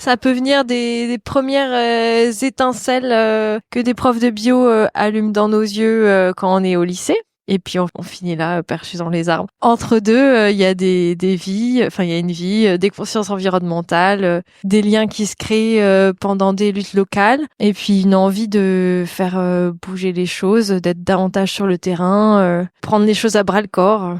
Ça peut venir des premières étincelles que des profs de bio allument dans nos yeux quand on est au lycée. Et puis on finit là, perchés dans les arbres. Entre deux, il y a des vies, enfin il y a une vie, des consciences environnementales, des liens qui se créent pendant des luttes locales, et puis une envie de faire bouger les choses, d'être davantage sur le terrain, prendre les choses à bras le corps.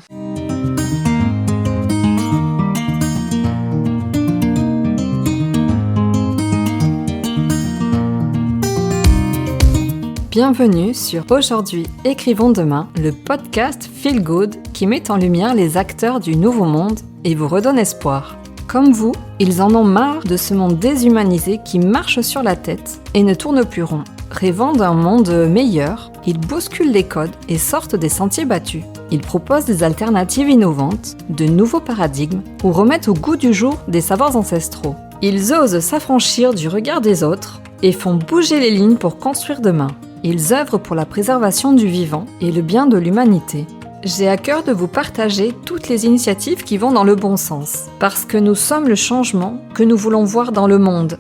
Bienvenue sur Aujourd'hui Écrivons Demain, le podcast Feel Good qui met en lumière les acteurs du nouveau monde et vous redonne espoir. Comme vous, ils en ont marre de ce monde déshumanisé qui marche sur la tête et ne tourne plus rond. Rêvant d'un monde meilleur, ils bousculent les codes et sortent des sentiers battus. Ils proposent des alternatives innovantes, de nouveaux paradigmes ou remettent au goût du jour des savoirs ancestraux. Ils osent s'affranchir du regard des autres et font bouger les lignes pour construire demain. Ils œuvrent pour la préservation du vivant et le bien de l'humanité. J'ai à cœur de vous partager toutes les initiatives qui vont dans le bon sens, parce que nous sommes le changement que nous voulons voir dans le monde.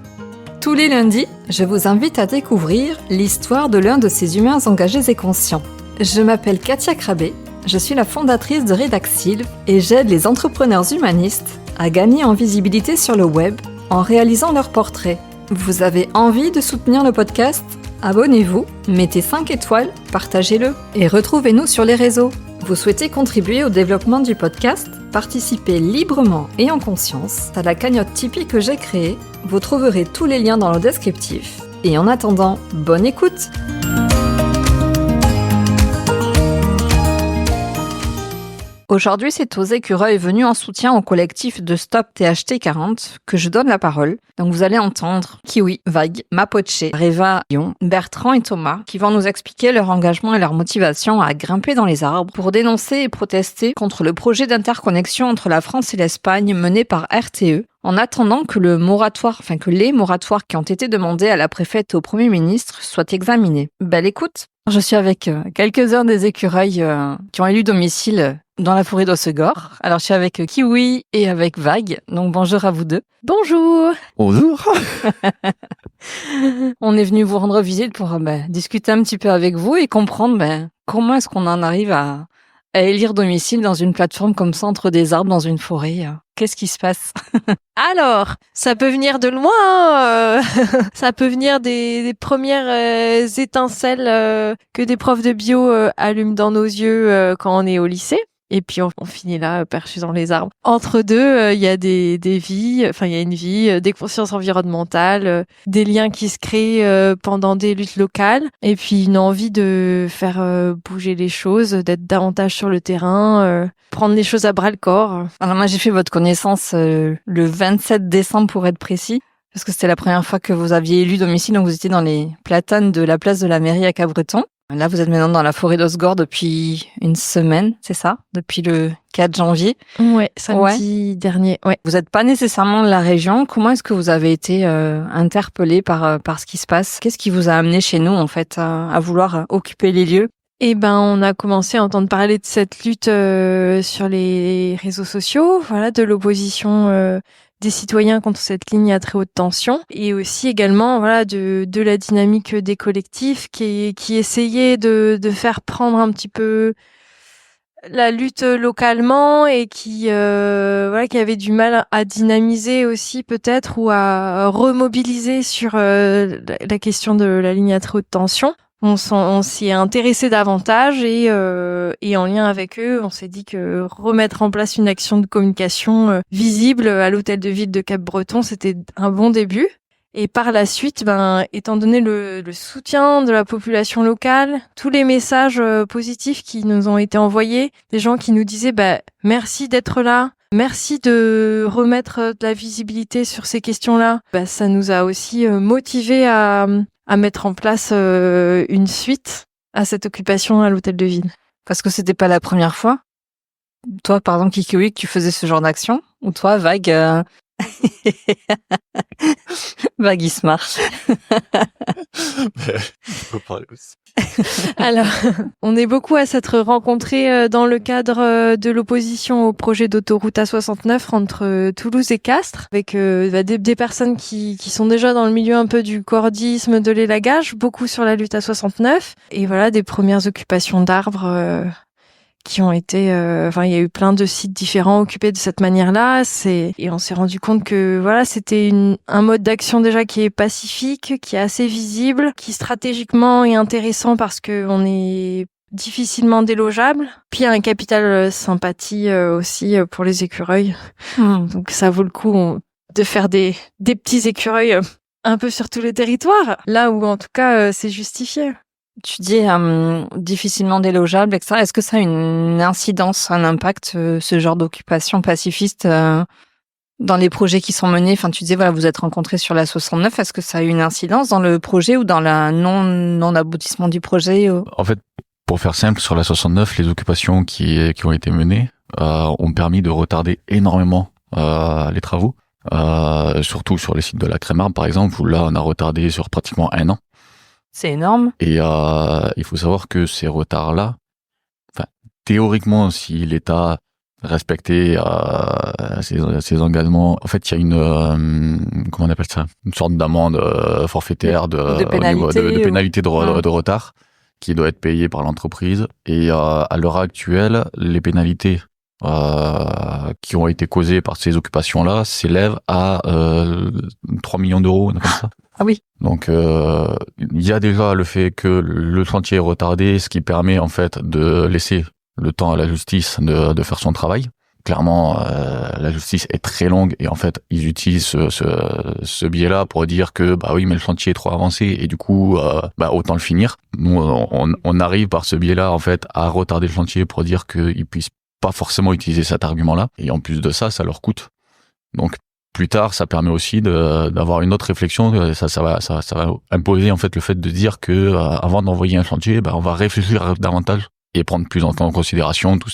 Tous les lundis, je vous invite à découvrir l'histoire de l'un de ces humains engagés et conscients. Je m'appelle Katia Krabbe, je suis la fondatrice de Redaxil et j'aide les entrepreneurs humanistes à gagner en visibilité sur le web en réalisant leurs portraits. Vous avez envie de soutenir le podcast ? Abonnez-vous, mettez 5 étoiles, partagez-le et retrouvez-nous sur les réseaux. Vous souhaitez contribuer au développement du podcast ? Participez librement et en conscience à la cagnotte Tipeee que j'ai créée. Vous trouverez tous les liens dans le descriptif. Et en attendant, bonne écoute! Aujourd'hui, c'est aux écureuils venus en soutien au collectif de Stop THT 40 que je donne la parole. Donc vous allez entendre Kiwi, Vague, Mapoche, Reva, Lyon, Bertrand et Thomas qui vont nous expliquer leur engagement et leur motivation à grimper dans les arbres pour dénoncer et protester contre le projet d'interconnexion entre la France et l'Espagne mené par RTE. En attendant que les moratoires qui ont été demandés à la préfète et au Premier ministre soient examinés. Belle écoute! Je suis avec quelques-uns des écureuils qui ont élu domicile dans la forêt d'Hossegor. Alors, je suis avec Kiwi et avec Vague. Donc, bonjour à vous deux. Bonjour! Bonjour. On est venu vous rendre visite pour discuter un petit peu avec vous et comprendre comment est-ce qu'on en arrive à élire domicile dans une plateforme comme ça, entre des arbres, dans une forêt. Qu'est-ce qui se passe? Alors, ça peut venir de loin, ça peut venir des premières étincelles que des profs de bio allument dans nos yeux quand on est au lycée. Et puis on finit là, perchés dans les arbres. Entre deux, il y a des vies, enfin il y a une vie, des consciences environnementales, des liens qui se créent pendant des luttes locales, et puis une envie de faire bouger les choses, d'être davantage sur le terrain, prendre les choses à bras le corps. Alors moi j'ai fait votre connaissance le 27 décembre pour être précis, parce que c'était la première fois que vous aviez élu domicile, donc vous étiez dans les platanes de la place de la mairie à Cabreton. Là, vous êtes maintenant dans la forêt d'Hossegor depuis une semaine, c'est ça? Depuis le 4 janvier. Ouais, samedi dernier, ouais. Vous n'êtes pas nécessairement de la région. Comment est-ce que vous avez été interpellé par ce qui se passe? Qu'est-ce qui vous a amené chez nous, en fait, à vouloir occuper les lieux? On a commencé à entendre parler de cette lutte sur les réseaux sociaux, voilà, de l'opposition des citoyens contre cette ligne à très haute tension, et aussi également voilà de la dynamique des collectifs qui essayaient de faire prendre un petit peu la lutte localement et qui avait du mal à dynamiser aussi peut-être, ou à remobiliser sur la question de la ligne à très haute tension. On s'y est intéressé davantage et en lien avec eux, on s'est dit que remettre en place une action de communication visible à l'hôtel de ville de Cap-Breton, c'était un bon début. Et par la suite, étant donné le soutien de la population locale, tous les messages positifs qui nous ont été envoyés, des gens qui nous disaient merci d'être là, merci de remettre de la visibilité sur ces questions-là, ça nous a aussi motivés à mettre en place une suite à cette occupation à l'hôtel de ville. Parce que c'était pas la première fois. Toi, par exemple, Kikiwi, que tu faisais ce genre d'action, ou toi, Vague, il se marche. Mais on peut parler aussi. Alors, on est beaucoup à s'être rencontrés dans le cadre de l'opposition au projet d'autoroute A69 entre Toulouse et Castres, avec des personnes qui sont déjà dans le milieu un peu du cordisme, de l'élagage, beaucoup sur la lutte A69, et voilà, des premières occupations d'arbres qui ont été, il y a eu plein de sites différents occupés de cette manière-là. Et on s'est rendu compte que voilà, c'était un mode d'action déjà qui est pacifique, qui est assez visible, qui stratégiquement est intéressant parce que on est difficilement délogeable. Puis il y a un capital sympathie aussi pour les écureuils. Donc ça vaut le coup de faire des petits écureuils un peu sur tous les territoires, là où en tout cas c'est justifié. Tu dis difficilement délogeable, etc. Est-ce que ça a une incidence, un impact, ce genre d'occupation pacifiste dans les projets qui sont menés? Enfin, tu disais, voilà, vous êtes rencontrés sur la 69. Est-ce que ça a une incidence dans le projet ou dans la non-aboutissement du projet En fait, pour faire simple, sur la 69, les occupations qui ont été menées ont permis de retarder énormément les travaux, surtout sur les sites de la Crémarde, par exemple, où là, on a retardé sur pratiquement 1 an. C'est énorme. Et il faut savoir que ces retards-là, théoriquement, si l'État respectait ses engagements, en fait, il y a comment on appelle ça, une sorte d'amende forfaitaire de pénalité, de retard qui doit être payée par l'entreprise. Et à l'heure actuelle, les pénalités qui ont été causées par ces occupations-là s'élèvent à 3 millions d'euros, comme ça. Ah oui. Donc il y a déjà le fait que le chantier est retardé, ce qui permet en fait de laisser le temps à la justice de faire son travail. Clairement, la justice est très longue et en fait ils utilisent ce biais-là pour dire que bah oui mais le chantier est trop avancé et du coup autant le finir. Nous on arrive par ce biais-là en fait à retarder le chantier pour dire qu'ils puissent pas forcément utiliser cet argument-là et en plus de ça leur coûte. Donc plus tard, ça permet aussi d'avoir une autre réflexion. Ça va imposer en fait le fait de dire que avant d'envoyer un chantier, on va réfléchir davantage et prendre plus en considération tout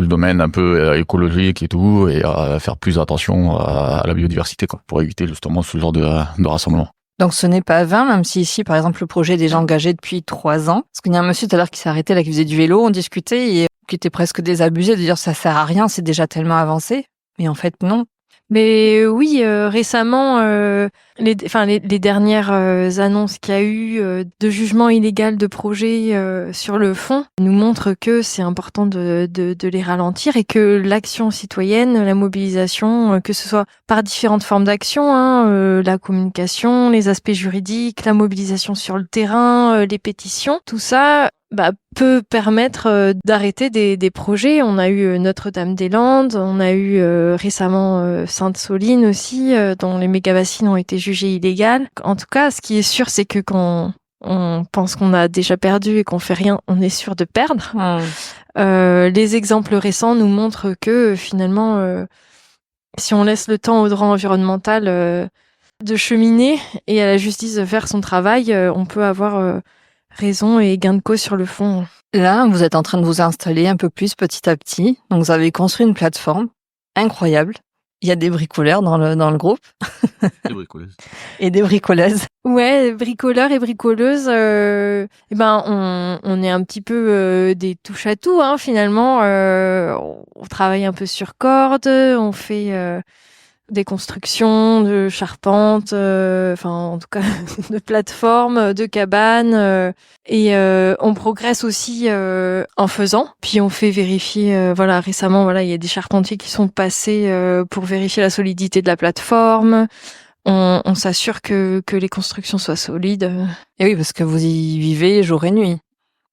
le domaine un peu écologique et tout, et faire plus attention à la biodiversité, quoi, pour éviter justement ce genre de rassemblement. Donc ce n'est pas vain, même si ici, par exemple, le projet est déjà engagé depuis 3 ans. Parce qu'il y a un monsieur tout à l'heure qui s'est arrêté là, qui faisait du vélo, on discutait et qui était presque désabusé de dire ça sert à rien, c'est déjà tellement avancé. Mais en fait, non. Mais oui, récemment, les dernières annonces qu'il y a eu de jugement illégal de projets sur le fond nous montrent que c'est important de les ralentir et que l'action citoyenne, la mobilisation, que ce soit par différentes formes d'action, la communication, les aspects juridiques, la mobilisation sur le terrain, les pétitions, tout ça peut permettre d'arrêter des projets. On a eu Notre-Dame-des-Landes, on a eu récemment Sainte-Soline aussi, dont les méga-bassines ont été jugées illégales. En tout cas, ce qui est sûr, c'est que quand on pense qu'on a déjà perdu et qu'on fait rien, on est sûr de perdre. Les exemples récents nous montrent que finalement, si on laisse le temps au droit environnemental de cheminer et à la justice de faire son travail, on peut avoir raison et gain de cause sur le fond. Là, vous êtes en train de vous installer un peu plus petit à petit. Donc, vous avez construit une plateforme incroyable. Il y a des bricoleurs dans le groupe. Des bricoleuses. Et des bricoleuses. Ouais, bricoleurs et bricoleuses. On est un petit peu des touche à tout, finalement. On travaille un peu sur corde, on fait des constructions de charpentes, en tout cas de plateformes, de cabanes, et on progresse aussi en faisant. Puis on fait vérifier, récemment, il y a des charpentiers qui sont passés pour vérifier la solidité de la plateforme. On s'assure que les constructions soient solides. Et oui, parce que vous y vivez jour et nuit.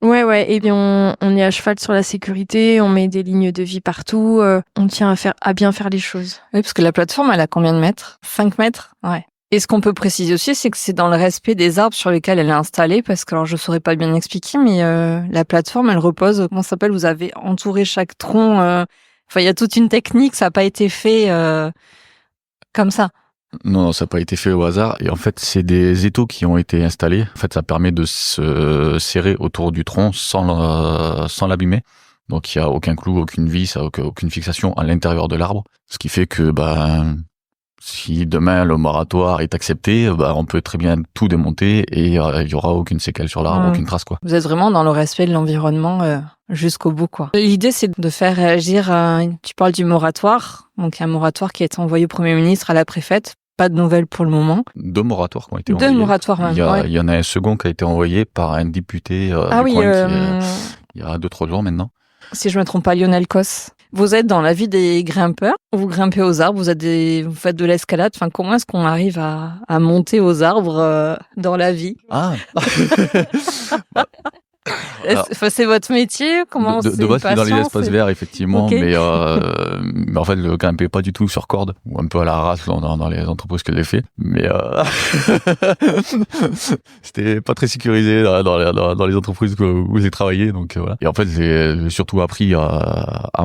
Ouais, et bien on est à cheval sur la sécurité, on met des lignes de vie partout, on tient à bien faire les choses. Oui, parce que la plateforme, elle a combien de mètres? 5 mètres? Ouais. Et ce qu'on peut préciser aussi, c'est que c'est dans le respect des arbres sur lesquels elle est installée, parce que alors je saurais pas bien expliquer, mais la plateforme, elle repose, comment ça s'appelle? Vous avez entouré chaque tronc, il y a toute une technique, ça n'a pas été fait comme ça. Non, ça n'a pas été fait au hasard. Et en fait, c'est des étaux qui ont été installés. En fait, ça permet de se serrer autour du tronc sans l'abîmer. Donc, il n'y a aucun clou, aucune vis, aucune fixation à l'intérieur de l'arbre. Ce qui fait que Si demain le moratoire est accepté, on peut très bien tout démonter et il y aura aucune séquelle sur l'arbre, aucune trace, quoi. Vous êtes vraiment dans le respect de l'environnement jusqu'au bout, quoi. L'idée, c'est de faire réagir. Tu parles du moratoire, donc un moratoire qui a été envoyé au Premier ministre, à la préfète. Pas de nouvelles pour le moment. 2 moratoires qui ont été envoyés. 2 moratoires, même. Il y en a un second qui a été envoyé par un député du coin il y a 2-3 jours maintenant. Si je me trompe pas, Lionel Cos. Vous êtes dans la vie des grimpeurs, vous grimpez aux arbres, vous faites de l'escalade. Enfin, comment est-ce qu'on arrive à monter aux arbres dans la vie? Ah. C'est votre métier? Comment de base, je suis dans les espaces verts, effectivement, okay. mais en fait, je grimpais pas du tout sur corde, ou un peu à l'arrache dans les entreprises que j'ai fait. Mais c'était pas très sécurisé dans les entreprises où j'ai travaillé, donc voilà. Et en fait, j'ai surtout appris à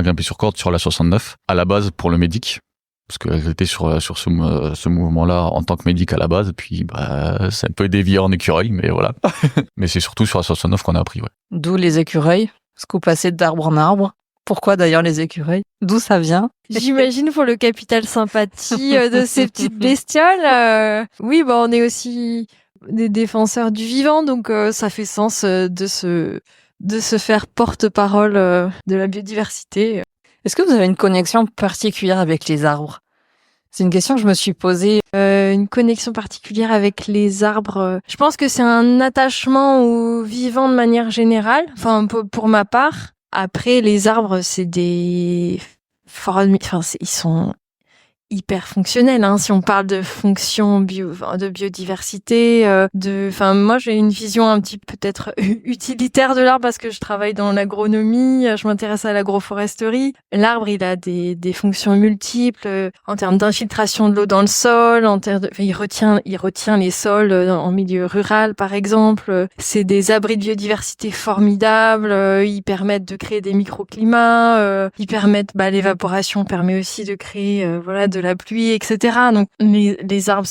grimper sur corde sur la 69, à la base pour le médic. Parce que j'étais sur ce mouvement-là en tant que médic à la base, puis c'est un peu dévié en écureuil, mais voilà. Mais c'est surtout sur la 69 qu'on a appris, ouais. D'où les écureuils, parce que vous passez d'arbre en arbre. Pourquoi d'ailleurs les écureuils? D'où ça vient? J'imagine pour le capital sympathie de ces petites bestioles. Oui, on est aussi des défenseurs du vivant, donc ça fait sens de se faire porte-parole de la biodiversité. Est-ce que vous avez une connexion particulière avec les arbres? C'est une question que je me suis posée. Une connexion particulière avec les arbres. Je pense que c'est un attachement au vivant de manière générale. Enfin, pour ma part. Après, les arbres, c'est ils sont hyper fonctionnels, hein. Si on parle de fonction de biodiversité, moi j'ai une vision un petit peut-être utilitaire de l'arbre parce que je travaille dans l'agronomie, je m'intéresse à l'agroforesterie. L'arbre, il a des fonctions multiples en termes d'infiltration de l'eau dans le sol, il retient les sols en milieu rural par exemple. C'est des abris de biodiversité formidables, ils permettent de créer des microclimats, ils permettent l'évaporation permet aussi de créer de la pluie, etc. Donc les arbres,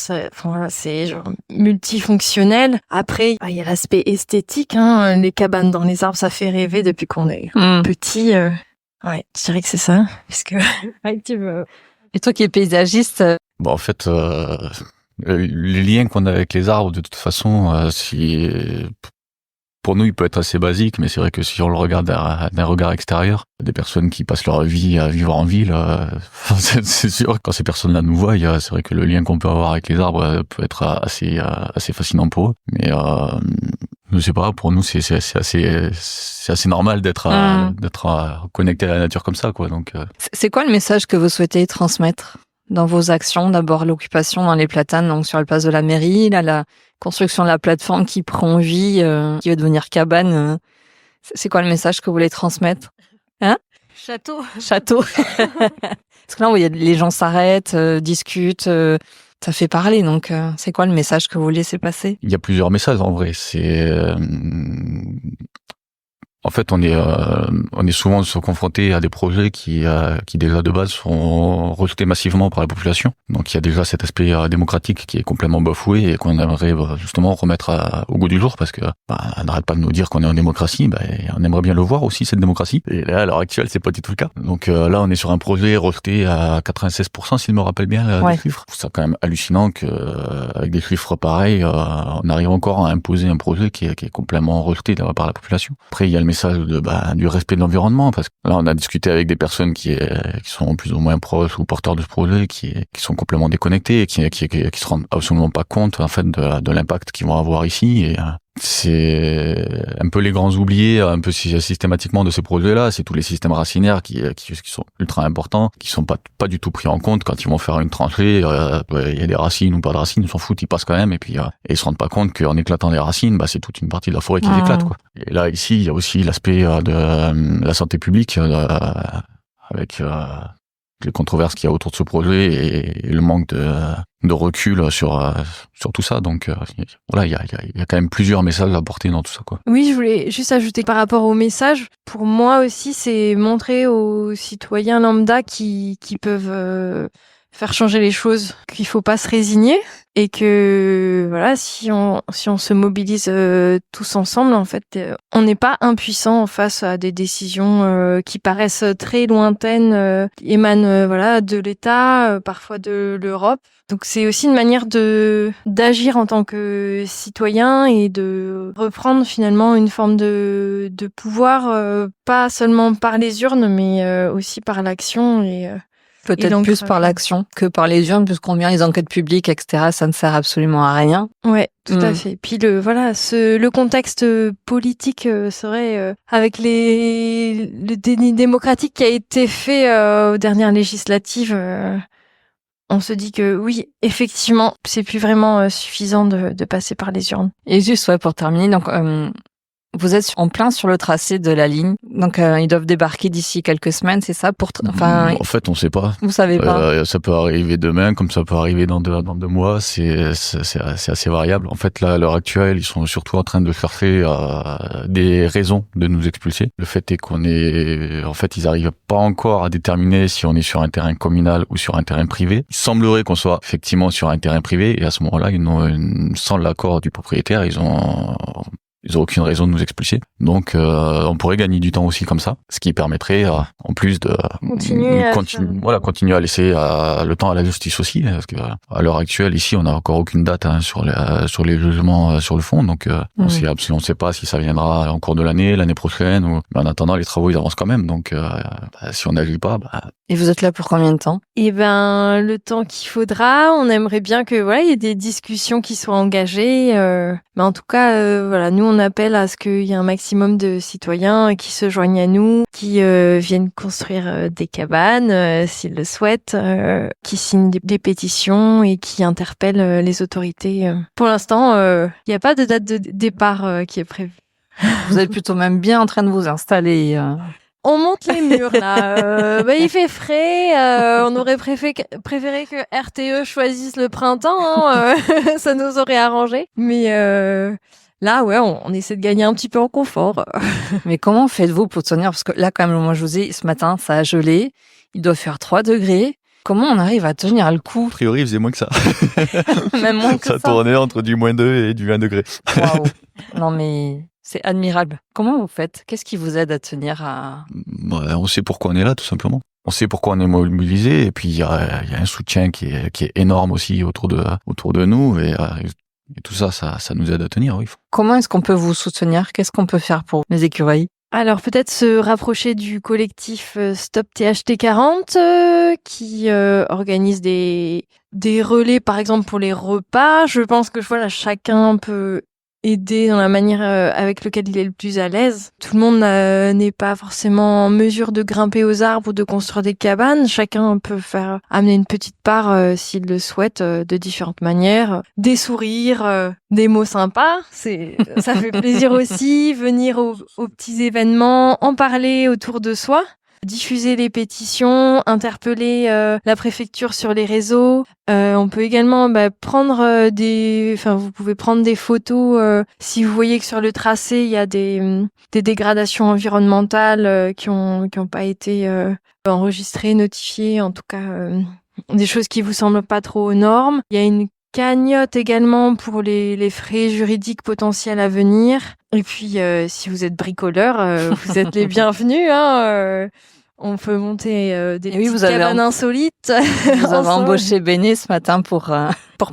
c'est genre multifonctionnel. Après, il y a l'aspect esthétique, hein. Les cabanes dans les arbres, ça fait rêver depuis qu'on est petit. Ouais, je dirais que c'est ça. Parce que Et toi qui es paysagiste, en fait, les liens qu'on a avec les arbres, de toute façon, pour nous, il peut être assez basique, mais c'est vrai que si on le regarde d'un regard extérieur, des personnes qui passent leur vie à vivre en ville, c'est sûr, quand ces personnes-là nous voient, c'est vrai que le lien qu'on peut avoir avec les arbres peut être assez fascinant pour eux. Mais je sais pas, pour nous, c'est assez normal d'être connecté à la nature comme ça, quoi. Donc, c'est quoi le message que vous souhaitez transmettre dans vos actions? D'abord, l'occupation dans les platanes, donc sur la place de la mairie, là, la construction de la plateforme qui prend vie, qui va devenir cabane. C'est quoi le message que vous voulez transmettre? Hein? Château. Parce que là, les gens s'arrêtent, discutent, ça fait parler. Donc, c'est quoi le message que vous laissez passer? Il y a plusieurs messages en vrai. En fait, on est souvent confronté à des projets qui déjà de base sont rejetés massivement par la population. Donc il y a déjà cet aspect démocratique qui est complètement bafoué et qu'on aimerait justement remettre au goût du jour parce que on n'arrête pas de nous dire qu'on est en démocratie, on aimerait bien le voir aussi cette démocratie. Et là, à l'heure actuelle, c'est pas du tout le cas. Donc là, on est sur un projet rejeté à 96%, s'il me rappelle bien les chiffres. C'est quand même hallucinant que avec des chiffres pareils, on arrive encore à imposer un projet qui est complètement rejeté par la population. Après, il y a le message du respect de l'environnement, parce que là on a discuté avec des personnes qui sont plus ou moins proches ou porteurs de ce projet, qui sont complètement déconnectés et qui se rendent absolument pas compte en fait de l'impact qu'ils vont avoir ici. Et c'est un peu les grands oubliés un peu systématiquement de ces projets-là, c'est tous les systèmes racinaires qui sont ultra importants, qui sont pas du tout pris en compte quand ils vont faire une tranchée. Il y a des racines ou pas de racines, ils s'en foutent, ils passent quand même, et puis ils se rendent pas compte qu'en éclatant les racines, c'est toute une partie de la forêt qui éclate, quoi. Et là ici, il y a aussi l'aspect de la santé publique avec les controverses qu'il y a autour de ce projet et le manque de recul sur tout ça. Donc voilà, il y a quand même plusieurs messages à porter dans tout ça, quoi. Oui, je voulais juste ajouter par rapport au message, pour moi aussi, c'est montrer aux citoyens lambda qui peuvent faire changer les choses, qu'il faut pas se résigner et que voilà, si on se mobilise tous ensemble, en fait, on n'est pas impuissant face à des décisions qui paraissent très lointaines, qui émanent voilà de l'État, parfois de l'Europe. Donc c'est aussi une manière d'agir en tant que citoyen et de reprendre finalement une forme de pouvoir, pas seulement par les urnes, mais aussi par l'action et Peut-être plus par l'action que par les urnes, puisqu'on vient les enquêtes publiques, etc. Ça ne sert absolument à rien. Ouais, tout à fait. Puis le contexte politique serait avec le déni démocratique qui a été fait aux dernières législatives. On se dit que oui, effectivement, c'est plus vraiment suffisant de passer par les urnes. Et juste pour terminer, donc vous êtes en plein sur le tracé de la ligne, donc ils doivent débarquer d'ici quelques semaines, c'est ça En fait, on sait pas. Vous savez pas. Ça peut arriver demain, comme ça peut arriver dans 2 mois. C'est assez variable. En fait, là, à l'heure actuelle, ils sont surtout en train de chercher des raisons de nous expulser. Le fait est en fait, ils arrivent pas encore à déterminer si on est sur un terrain communal ou sur un terrain privé. Il semblerait qu'on soit effectivement sur un terrain privé, et à ce moment-là, sans l'accord du propriétaire, ils ont aucune raison de nous expulser. Donc, on pourrait gagner du temps aussi comme ça, ce qui permettrait, en plus de continuer à laisser le temps à la justice aussi, parce que à l'heure actuelle ici, on n'a encore aucune date sur les jugements sur le fond. Donc, on sait pas si ça viendra en cours de l'année prochaine. Mais en attendant, les travaux ils avancent quand même. Donc, si on n'agit pas, Et vous êtes là pour combien de temps ? Eh ben, le temps qu'il faudra. On aimerait bien que il y ait des discussions qui soient engagées. Mais en tout cas, nous on appelle à ce qu'il y ait un maximum de citoyens qui se joignent à nous, qui viennent construire des cabanes s'ils le souhaitent, qui signent des pétitions et qui interpellent les autorités. Pour l'instant, il n'y a pas de date de départ qui est prévue. Vous êtes plutôt même bien en train de vous installer. On monte les murs là. Il fait frais. On aurait préféré que RTE choisisse le printemps. Ça nous aurait arrangé. Mais là, on essaie de gagner un petit peu en confort. Mais comment faites-vous pour tenir ? Parce que là, quand même, moi, je vous ai ce matin, ça a gelé. Il doit faire 3 degrés. Comment on arrive à tenir le coup ? a priori, il faisait moins que ça. Même moins que ça. Ça tournait entre du -2 et du 1 degré. Waouh. Non, mais c'est admirable. Comment vous faites ? Qu'est-ce qui vous aide à tenir à... On sait pourquoi on est là, tout simplement. On sait pourquoi on est mobilisé, et puis il y a un soutien qui est énorme aussi autour de nous, et tout ça nous aide à tenir, oui. Comment est-ce qu'on peut vous soutenir ? Qu'est-ce qu'on peut faire pour les écureuils ? Alors peut-être se rapprocher du collectif Stop THT 40 qui organise des relais par exemple pour les repas. Je pense que chacun peut aider dans la manière avec laquelle il est le plus à l'aise. Tout le monde n'est pas forcément en mesure de grimper aux arbres ou de construire des cabanes. Chacun peut amener une petite part s'il le souhaite de différentes manières. Des sourires, des mots sympas, ça fait plaisir aussi. Venir aux petits événements, en parler autour de soi. Diffuser les pétitions, interpeller la préfecture sur les réseaux. On peut également prendre vous pouvez prendre des photos si vous voyez que sur le tracé il y a des dégradations environnementales qui ont pas été enregistrées, notifiées, en tout cas des choses qui vous semblent pas trop aux normes. Il y a une cagnotte également pour les frais juridiques potentiels à venir. Et puis, si vous êtes bricoleur, vous êtes les bienvenus. On peut monter des petites cabanes insolites. Vous avez embauché Béné ce matin pour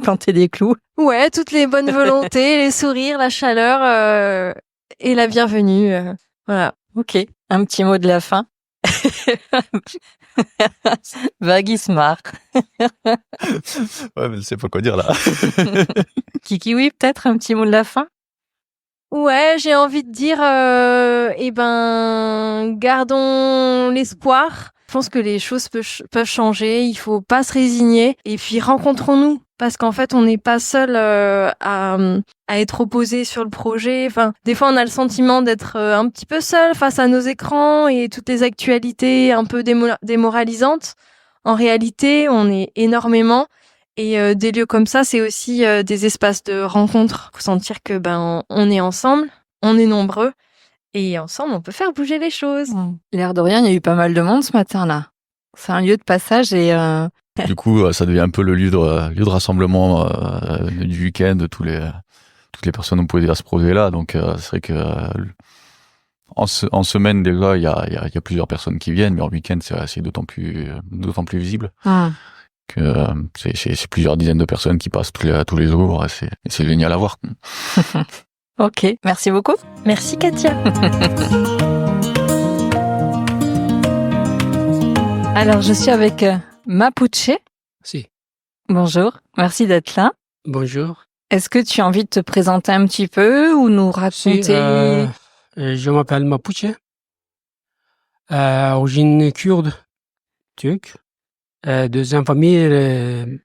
planter des clous. Ouais, toutes les bonnes volontés, les sourires, la chaleur et la bienvenue. Voilà. Ok, un petit mot de la fin. Vague se marre. Ouais, mais je sais pas quoi dire là. Kiki, oui, peut-être un petit mot de la fin. Ouais, j'ai envie de dire, gardons l'espoir. Je pense que les choses peuvent changer. Il faut pas se résigner. Et puis rencontrons-nous, parce qu'en fait, on n'est pas seul à être opposé sur le projet. Enfin, des fois, on a le sentiment d'être un petit peu seul face à nos écrans et toutes les actualités un peu démoralisantes. En réalité, on est énormément. Et des lieux comme ça, c'est aussi des espaces de rencontre. Faut sentir que on est ensemble, on est nombreux, et ensemble on peut faire bouger les choses. L'air de rien, il y a eu pas mal de monde ce matin là. C'est un lieu de passage et Du coup, ça devient un peu le lieu de rassemblement du week-end de toutes les personnes opposées à ce projet-là. Donc, c'est vrai que en semaine déjà, il y a plusieurs personnes qui viennent, mais en week-end, c'est d'autant plus visible que c'est plusieurs dizaines de personnes qui passent tous les jours. Et c'est génial à voir. Ok, merci beaucoup. Merci Katia. Alors, je suis avec Mapuche. Si. Bonjour, merci d'être là. Bonjour. Est-ce que tu as envie de te présenter un petit peu ou nous raconter? Je m'appelle Mapuche. Origine kurde, turque. Deuxième famille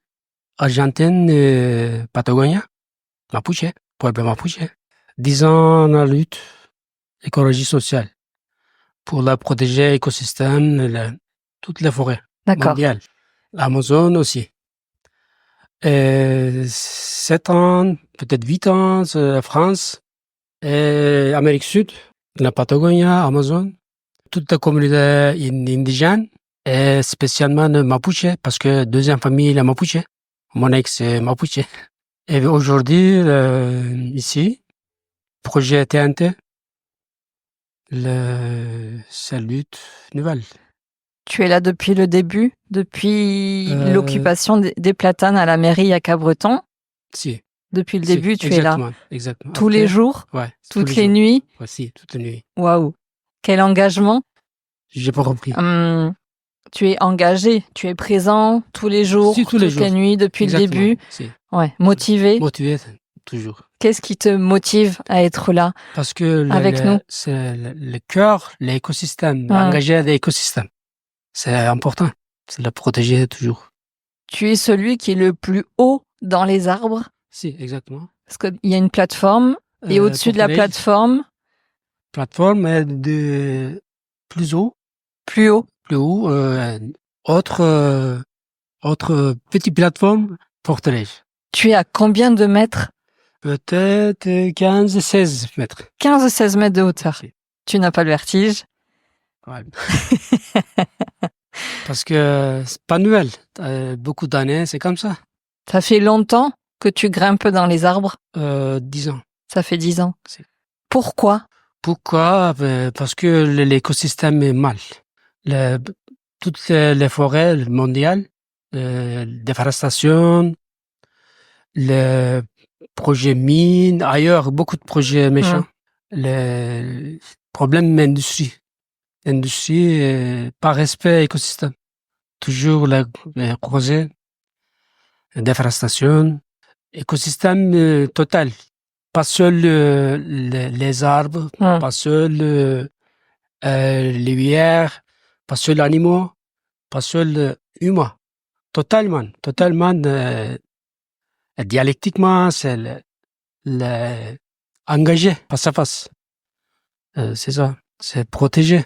argentine, Patagonia. Mapuche, peuple Mapuche. 10 ans dans la lutte écologie sociale pour la protéger l'écosystème, toutes les forêts D'accord. mondiales. L'Amazone aussi. 7 ans, peut-être 8 ans, France et Amérique du Sud, la Patagonia, Amazon, toute la communauté indigène et spécialement le Mapuche parce que deuxième famille, la Mapuche. Mon ex est Mapuche. Et aujourd'hui, ici, projet TNT, c'est lutte nouvelle. Tu es là depuis le début, depuis l'occupation des platanes à la mairie à Cabreton. Si. Depuis le Si, début, tu es là. Exactement. Tous les jours, Ouais. toutes les nuits. Ouais, si, toutes les nuits. Waouh. Quel engagement. J'ai pas compris. Tu es engagé, tu es présent tous les jours, Si, tous les toutes les nuits depuis Exactement. le début. Si. Ouais, motivé. Motivé, toujours. Qu'est-ce qui te motive à être là Parce que avec nous? C'est le cœur, l'écosystème, engagé l'écosystème. C'est important. C'est le protéger toujours. Tu es celui qui est le plus haut dans les arbres. Si, exactement. Parce qu'il y a une plateforme et au-dessus de la plateforme. Plateforme est de plus haut. Plus haut. Plus haut. Autre petite plateforme, porte-neige. Tu es à combien de mètres? Peut-être 15-16 mètres. 15-16 mètres de hauteur. Si. Tu n'as pas le vertige? Ouais. Parce que c'est pas nouvelle. Beaucoup d'années, c'est comme ça. Ça fait longtemps que tu grimpes dans les arbres? 10 ans. Ça fait 10 ans. Si. Pourquoi? Pourquoi? Parce que l'écosystème est mal. Toutes les forêts mondiales, déforestation, les projets mines, ailleurs, beaucoup de projets méchants. Les problèmes d'industrie. Industrie, par respect écosystème. Toujours la projet, déforestation, écosystème total. Pas seul les arbres, pas seul les rivières, pas seul les animaux, pas seul humains. Totalement, dialectiquement, c'est engagé face à face. C'est ça, c'est protéger.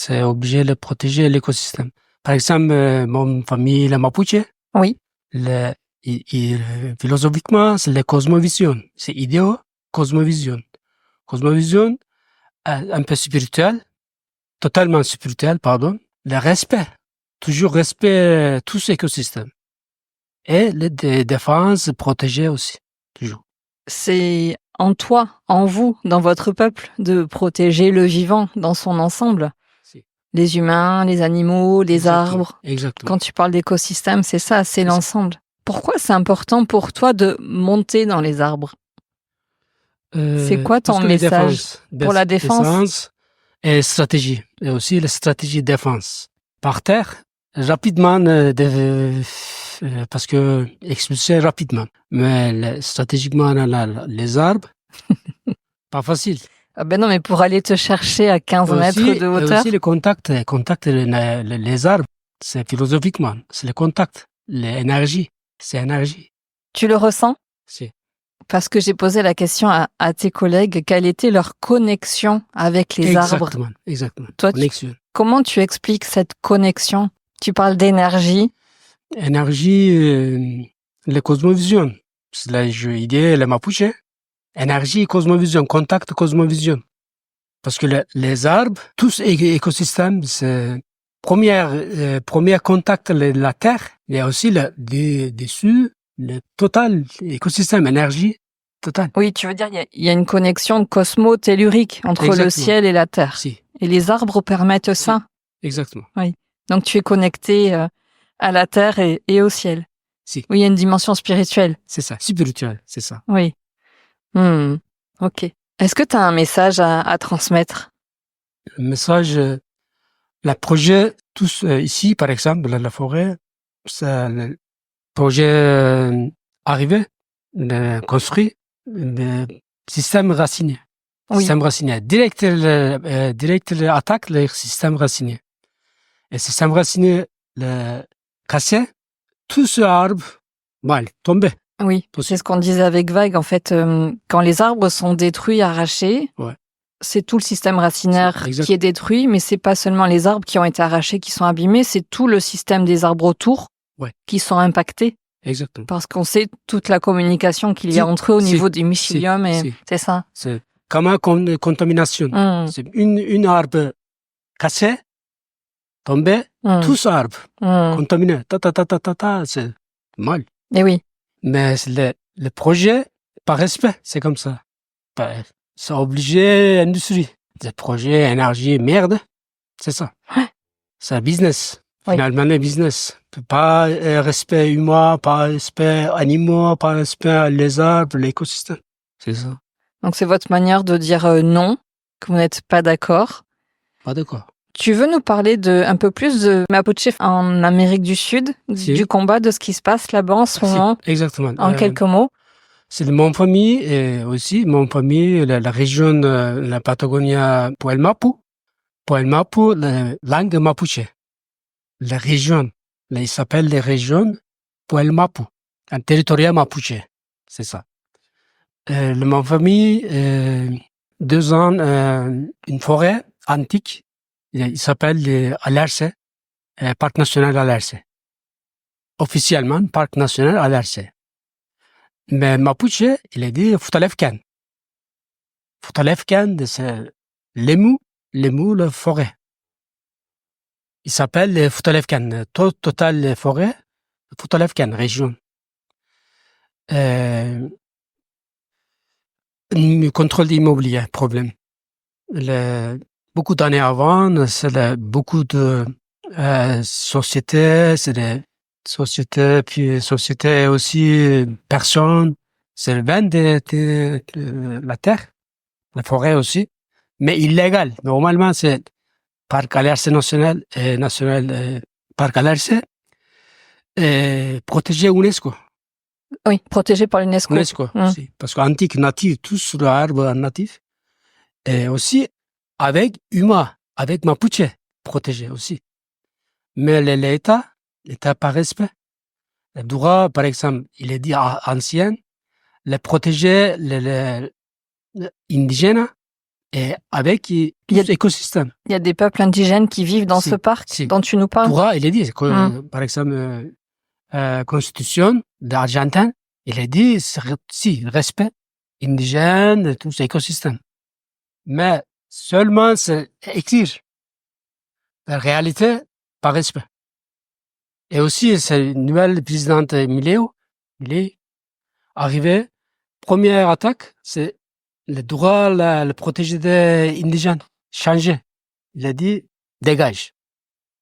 C'est obligé de protéger l'écosystème. Par exemple, mon famille, la Mapuche. Oui. Philosophiquement, c'est la cosmovision. C'est idéal, cosmovision. Cosmovision, un peu spirituel, totalement spirituel, pardon. Le respect. Toujours respect tout cet écosystème. Et la défense, protéger aussi. Toujours. C'est en toi, en vous, dans votre peuple, de protéger le vivant dans son ensemble. Si. Les humains, les animaux, les arbres. Exactement. Quand tu parles d'écosystème, c'est ça, c'est l'ensemble. Pourquoi c'est important pour toi de monter dans les arbres? C'est quoi ton message pour la défense? Et stratégie. Et aussi la stratégie de défense. Par terre, rapidement, parce que expulser rapidement. Mais stratégiquement, les arbres, pas facile. Ah ben non, mais pour aller te chercher à 15 mètres de hauteur. Et aussi le contact les arbres, c'est philosophiquement, c'est le contact, l'énergie, c'est énergie. Tu le ressens? Si. Parce que j'ai posé la question à tes collègues, quelle était leur connexion avec les arbres? Exactement. Toi, comment tu expliques cette connexion? Tu parles d'énergie. Énergie, la cosmovision. C'est la idée, la Mapuche. Énergie, cosmovision, contact, cosmovision. Parce que les arbres, tous écosystèmes, c'est premier contact de la Terre, il y a aussi dessus le total écosystème, énergie totale. Oui, tu veux dire, il y a une connexion cosmo-tellurique entre le Exactement. ciel et la terre. Si, Et les arbres permettent ça. exactement. Donc tu es connecté à la terre et au ciel. Si. Oui, il y a une dimension spirituelle. C'est ça, spirituel, c'est ça. Oui. Ok. Est-ce que tu as un message à transmettre? Le message, le projet, tous ici, par exemple, la forêt, c'est le projet arrivé, construit, le système racinier. Oui. Système racinier. Direct attaque le système racinier. Et le système racinier, le cassé, tout ce arbre, mal, tombé. Oui, Possible. c'est ce qu'on disait avec Vague. En fait, quand les arbres sont détruits, arrachés, Ouais. c'est tout le système racinaire Exact. qui est détruit, mais c'est pas seulement les arbres qui ont été arrachés, qui sont abîmés, c'est tout le système des arbres autour Ouais. qui sont impactés. Exactement. Parce qu'on sait toute la communication qu'il y a Si, entre eux au si, niveau du mycélium et si. c'est ça. C'est comme une contamination. C'est une arbre cassé, tombé, tout ce arbre contaminé. C'est mal. Et oui. Mais c'est le projet, par respect, c'est comme ça. C'est obligé, industrie. Le projet, énergie, merde, c'est ça. C'est un business. Oui. Finalement, le business. Pas respect humain, pas respect animaux, pas respect les arbres, l'écosystème. C'est ça. Donc c'est votre manière de dire non, que vous n'êtes pas d'accord. Pas d'accord. Tu veux nous parler un peu plus de Mapuche en Amérique du Sud, Si. du combat, de ce qui se passe là-bas en ce moment, Exactement. en quelques mots? C'est de mon famille et aussi mon famille, la région de la Patagonie, Puelmapu. Puelmapu, la langue mapuche. La région, il s'appelle les régions Puelmapu, un territoire mapuche. C'est ça. Mon famille, 2 ans, une forêt antique. Il s'appelle Alerce, Parc national Alerce. Officiellement, Parc national Alerce. Mais Mapuche, il est dit Futalefkan. Futalefkan, c'est l'emu, la forêt. Il s'appelle Futalefkan. Total forêt, Futalefkan, région. Contrôle immobilier, problème. Beaucoup d'années avant, c'est beaucoup de sociétés, c'est des sociétés, puis sociétés aussi personnes, c'est le vent de la terre, la forêt aussi, mais illégal. Normalement, c'est parc Alerce national, parc Alerce, protégé UNESCO. Oui, protégé par l'UNESCO. UNESCO, aussi. Parce qu'antique, natif, tous sur l'arbre natif. Et aussi, avec humain, avec Mapuche, protégé aussi. Mais l'État par respect. Le droit, par exemple, il est dit ancien, les protéger, les indigènes, et avec l'écosystème. Il y a des peuples indigènes qui vivent dans ce parc dont tu nous parles. Le droit, il est dit, par exemple, Constitution d'Argentine, il est dit, respect indigène, tout l'écosystème. Mais seulement c'est écrire. La réalité, par respect. Et aussi, c'est une nouvelle présidente Milei, il est arrivé. Première attaque, c'est le droit, le protéger des indigènes. Changer. Il a dit, dégage.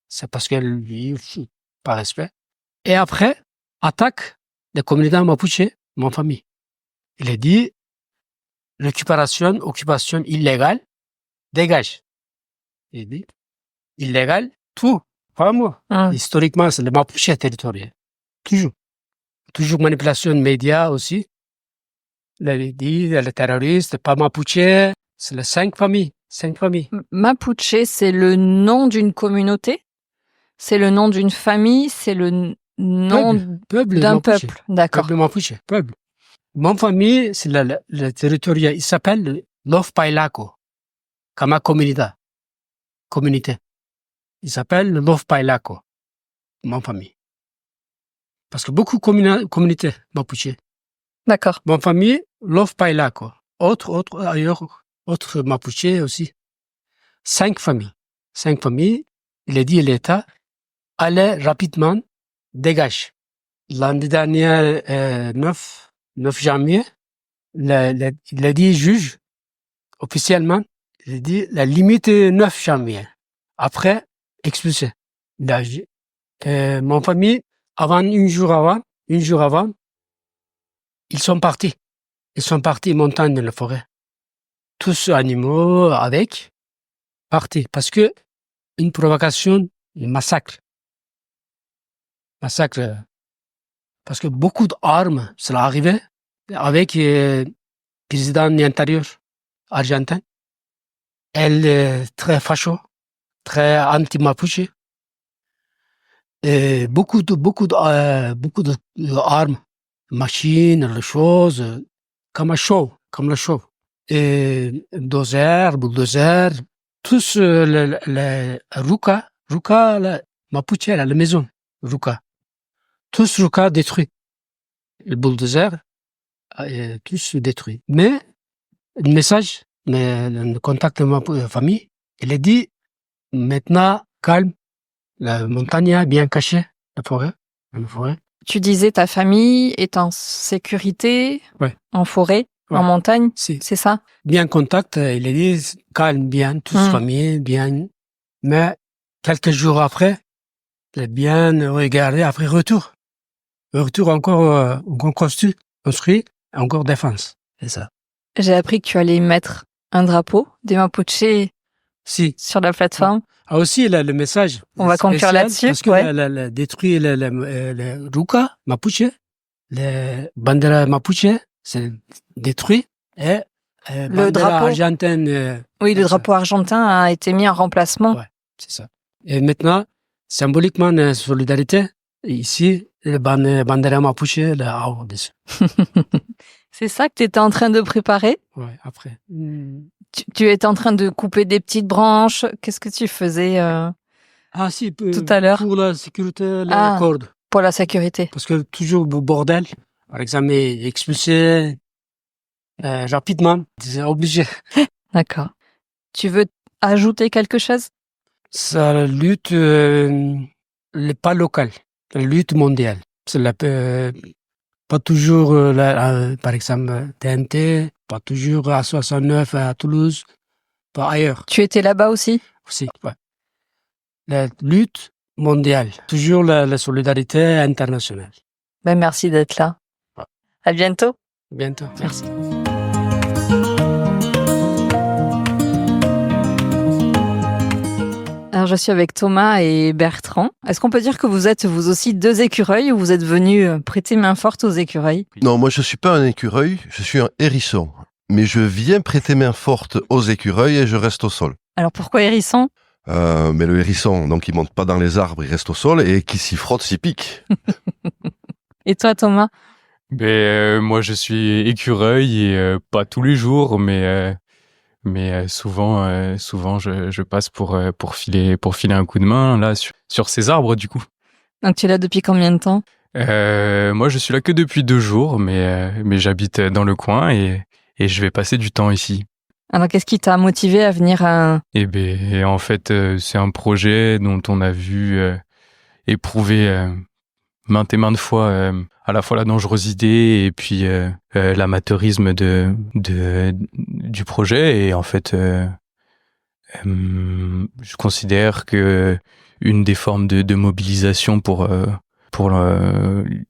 C'est parce que lui, par respect. Et après, attaque des communautés mapuche, mon famille. Il a dit, occupation illégale, dégage. Il dit, illégal, tout, pas moi. Historiquement, c'est le mapuche territorial. Toujours. Toujours manipulation de médias aussi. Il a dit, les terroristes, pas mapuche, c'est les 5 familles. 5 familles. Mapuche, c'est le nom d'une communauté? C'est le nom d'une famille? C'est le nom d'un peuple? D'accord. Peuple mapuche, peuple. Mon famille, c'est le territoire, il s'appelle Lof Pailaco, comme communauté. Il s'appelle Lof Pailaco, mon famille. Parce que beaucoup de communautés mapuche. D'accord. Mon famille, Lof Pailaco. Autre mapuche aussi. 5 familles. 5 familles. il a dit à l'État, allez rapidement, dégage. L'année dernière, 9 janvier, il a dit, juge, officiellement, il a dit, la limite est 9 janvier. Après, expulsé. Mon famille, un jour avant, ils sont partis. Ils sont partis montagne dans la forêt. Tous animaux avec, partis. Parce que une provocation, un massacre. Massacre. Parce que beaucoup d'armes, cela arrivait avec le président de l'intérieur argentin. Elle est très facho, très anti-mapuche. Et beaucoup d'armes, machines, les choses, comme le show. Et bulldozer, tous les ruka, la mapuche, la maison, ruka. Tous ruka détruits. Le bulldozer, tous détruits. Mais, le message, le contact de ma famille, il a dit, maintenant, calme, la montagne est bien cachée, la forêt. Tu disais ta famille est en sécurité, Ouais. en forêt, Ouais. en montagne, Si. c'est ça? Bien contact, il a dit, calme, bien, tous famille, bien. Mais, quelques jours après, il a bien regardé, après retour. Retour encore construit, encore défense. C'est ça. J'ai appris que tu allais mettre un drapeau des Mapuche Si. sur la plateforme. Ah aussi, le message. On va conclure spécial, là-dessus, Parce que ouais. détruit le Ruka, Mapuche, le bandera Mapuche, c'est détruit, et Le bandera drapeau. argentine. Oui, le comme ça. drapeau argentin a été mis en remplacement. Ouais, c'est ça. Et maintenant, symboliquement, la solidarité, ici, le bandera Mapuche, là, haut dessus. C'est ça que tu étais en train de préparer? Ouais, après. Tu étais en train de couper des petites branches. Qu'est-ce que tu faisais Ah si, tout à l'heure pour la sécurité, la corde. pour la sécurité? Parce que toujours bordel. Par exemple, expulsé rapidement, c'est obligé. D'accord. Tu veux ajouter quelque chose? Ça lutte pas locale, la lutte mondiale. C'est pas toujours, par exemple, TNT, pas toujours à 69 à Toulouse, pas ailleurs Tu étais là-bas aussi? aussi. Ouais. La lutte mondiale, toujours la solidarité internationale. Ben, merci d'être là. Ouais. À bientôt. Bientôt. Merci. Alors, je suis avec Thomas et Bertrand. Est-ce qu'on peut dire que vous êtes vous aussi deux écureuils ou vous êtes venus prêter main forte aux écureuils? Non, moi je suis pas un écureuil, je suis un hérisson. Mais je viens prêter main forte aux écureuils et je reste au sol. Alors, pourquoi hérisson? Mais le hérisson, donc il monte pas dans les arbres, il reste au sol et qui s'y frotte s'y pique. Et toi, Thomas? Moi, je suis écureuil et pas tous les jours, mais souvent, je passe pour filer un coup de main là sur ces arbres du coup. Donc, tu es là depuis combien de temps? Moi, je suis là que depuis 2 jours, mais j'habite dans le coin et je vais passer du temps ici. Alors, qu'est-ce qui t'a motivé à venir Et en fait, c'est un projet dont on a vu éprouver maintes et maintes fois à la fois la dangerosité et puis l'amateurisme du projet. Et en fait, je considère que une des formes de mobilisation pour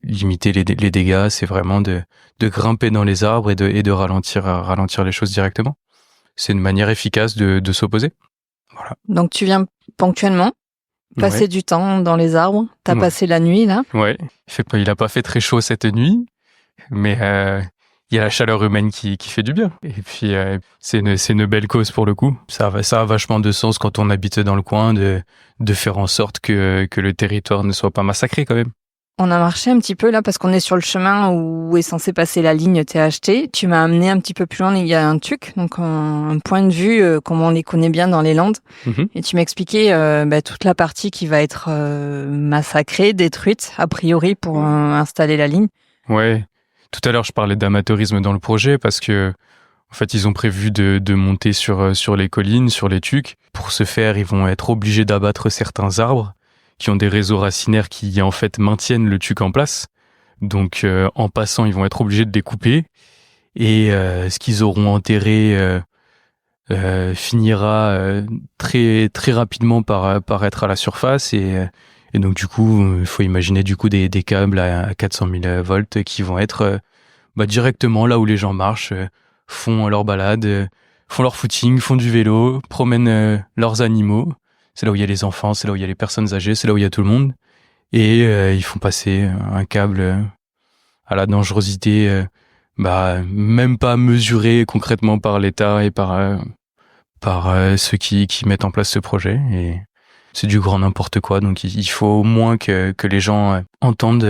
limiter les dégâts, c'est vraiment de grimper dans les arbres et de ralentir les choses directement. C'est une manière efficace de s'opposer. Voilà. Donc, tu viens ponctuellement passer Ouais. du temps dans les arbres. T'as Ouais. passé la nuit, là. Ouais. Il a pas fait très chaud cette nuit, mais il y a la chaleur humaine qui fait du bien. Et puis, c'est une belle cause pour le coup. Ça a vachement de sens quand on habite dans le coin de faire en sorte que le territoire ne soit pas massacré quand même. On a marché un petit peu là parce qu'on est sur le chemin où est censé passer la ligne THT. Tu m'as amené un petit peu plus loin, il y a un TUC, donc un point de vue comme on les connaît bien dans les Landes. Mhm. Et tu m'expliquais toute la partie qui va être massacrée, détruite, a priori, pour installer la ligne. Ouais. Tout à l'heure, je parlais d'amateurisme dans le projet parce que En fait, ils ont prévu de monter sur les collines, sur les tuques. Pour ce faire, ils vont être obligés d'abattre certains arbres qui ont des réseaux racinaires qui, en fait, maintiennent le tuque en place. Donc, en passant, ils vont être obligés de les couper. Et ce qu'ils auront enterré finira très, très rapidement par être à la surface. Et donc, du coup, il faut imaginer du coup des câbles à 400 000 volts qui vont être directement là où les gens marchent, font leur balade, font leur footing, font du vélo, promènent leurs animaux. C'est là où il y a les enfants, c'est là où il y a les personnes âgées, c'est là où il y a tout le monde. Et ils font passer un câble à la dangerosité, même pas mesurée concrètement par l'État et par ceux qui mettent en place ce projet. Et c'est du grand n'importe quoi. Donc il faut au moins que les gens entendent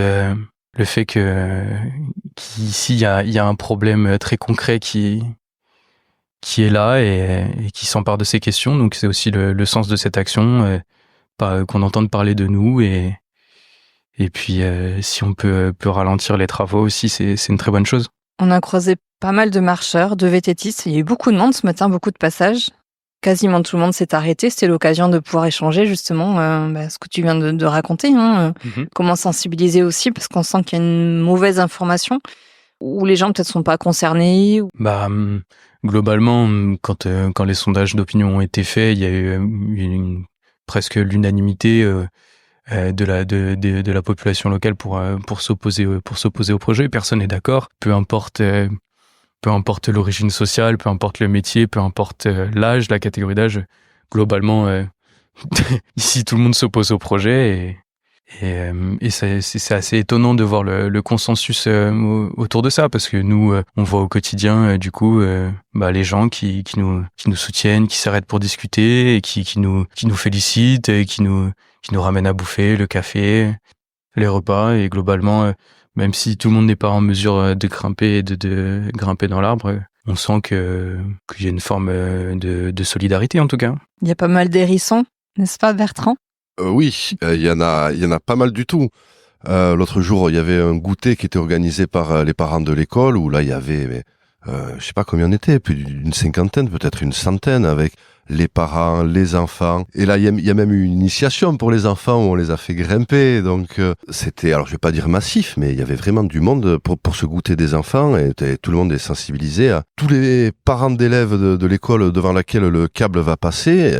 le fait qu'ici il y a un problème très concret qui est là et qui s'empare de ces questions. Donc c'est aussi le sens de cette action, qu'on entende parler de nous et puis si on peut ralentir les travaux aussi, c'est une très bonne chose. On a croisé pas mal de marcheurs, de VTTistes. Il y a eu beaucoup de monde ce matin, beaucoup de passages. Quasiment tout le monde s'est arrêté. C'était l'occasion de pouvoir échanger justement ce que tu viens de raconter. Comment sensibiliser aussi, parce qu'on sent qu'il y a une mauvaise information, ou les gens peut-être sont pas concernés. Globalement, quand les sondages d'opinion ont été faits, il y a eu presque l'unanimité de la population locale pour s'opposer au projet. Personne n'est d'accord. Peu importe l'origine sociale, peu importe le métier, peu importe l'âge, la catégorie d'âge. Globalement, ici tout le monde s'oppose au projet et c'est assez étonnant de voir le consensus autour de ça, parce que nous on voit au quotidien du coup les gens qui nous soutiennent, qui s'arrêtent pour discuter et qui nous félicitent et qui nous ramènent à bouffer le café, les repas. Et globalement, même si tout le monde n'est pas en mesure de grimper et de grimper dans l'arbre, on sent qu'il y a une forme de solidarité en tout cas. Il y a pas mal d'hérissons, n'est-ce pas Bertrand ? Oui, il y en a pas mal du tout. L'autre jour, il y avait un goûter qui était organisé par les parents de l'école, où là, il y avait, je sais pas combien on était, plus d'une cinquantaine, peut-être une centaine, avec les parents, les enfants. Et là, il y a même eu une initiation pour les enfants où on les a fait grimper. Donc, c'était, alors je vais pas dire massif, mais il y avait vraiment du monde pour ce goûter des enfants, et tout le monde est sensibilisé à tous les parents d'élèves de l'école devant laquelle le câble va passer.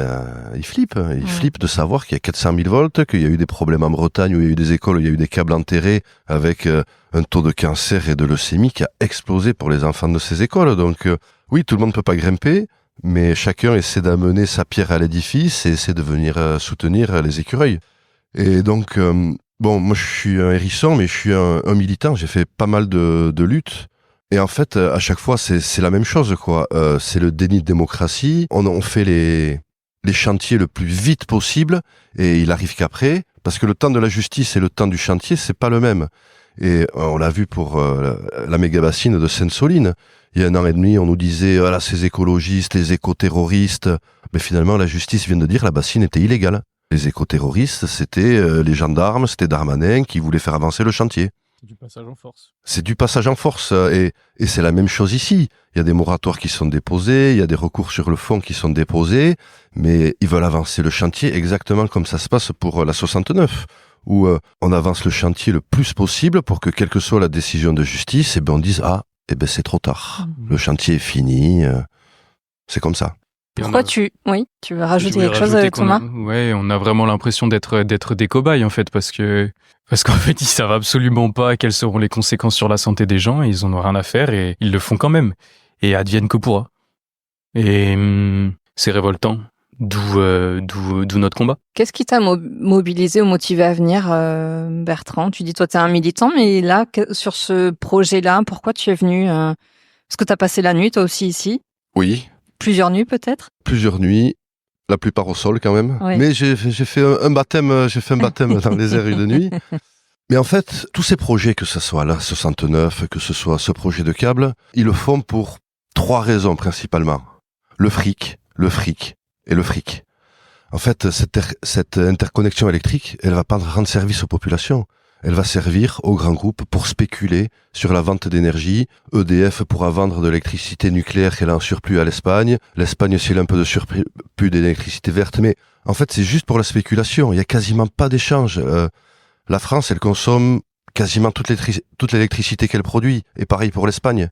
Ils flippent. Ils flippent de savoir qu'il y a 400 000 volts, qu'il y a eu des problèmes en Bretagne où il y a eu des écoles où il y a eu des câbles enterrés avec un taux de cancer et de leucémie qui a explosé pour les enfants de ces écoles. Donc, oui, tout le monde peut pas grimper, mais chacun essaie d'amener sa pierre à l'édifice et essaie de venir soutenir les écureuils. Et donc, moi je suis un hérisson, mais je suis un militant, j'ai fait pas mal de luttes. Et en fait, à chaque fois, c'est la même chose, quoi. C'est le déni de démocratie. On fait les chantiers le plus vite possible, et il arrive qu'après, parce que le temps de la justice et le temps du chantier, c'est pas le même. Et on l'a vu pour la méga-bassine de Sainte-Soline. Il y a 1 an et demi, on nous disait voilà, ces écologistes, les éco-terroristes. Mais finalement, la justice vient de dire la bassine était illégale. Les éco-terroristes, c'était les gendarmes, c'était Darmanin qui voulait faire avancer le chantier. C'est du passage en force. C'est du passage en force. Et c'est la même chose ici. Il y a des moratoires qui sont déposés, il y a des recours sur le fond qui sont déposés, mais ils veulent avancer le chantier exactement comme ça se passe pour la 69. Où on avance le chantier le plus possible pour que, quelle que soit la décision de justice, on dise c'est trop tard. Le chantier est fini. C'est comme ça. Pourquoi tu veux rajouter quelque chose, Thomas ? On a vraiment l'impression d'être des cobayes en fait, parce qu'en fait ils savent absolument pas quelles seront les conséquences sur la santé des gens, et ils en ont rien à faire et ils le font quand même. Et advienne que pourra. Et c'est révoltant. D'où notre combat. Qu'est-ce qui t'a mobilisé ou motivé à venir, Bertrand ? Tu dis, toi, t'es un militant, mais là, sur ce projet-là, pourquoi tu es venu ? Est-ce que t'as passé la nuit, toi aussi, ici ? Oui. Plusieurs nuits, peut-être ? Plusieurs nuits, la plupart au sol, quand même. Oui. Mais j'ai fait un baptême dans les airs de nuit. Mais en fait, tous ces projets, que ce soit la 69, que ce soit ce projet de câble, ils le font pour 3 raisons, principalement. Le fric et le fric. En fait, cette interconnexion électrique, elle va pas rendre service aux populations. elle va servir aux grands groupes pour spéculer sur la vente d'énergie. EDF pourra vendre de l'électricité nucléaire qu'elle a en surplus à l'Espagne. L'Espagne, s'il a un peu de surplus d'électricité verte, mais en fait, c'est juste pour la spéculation. Il y a quasiment pas d'échange. La France, elle consomme quasiment toute l'électricité qu'elle produit, et pareil pour l'Espagne.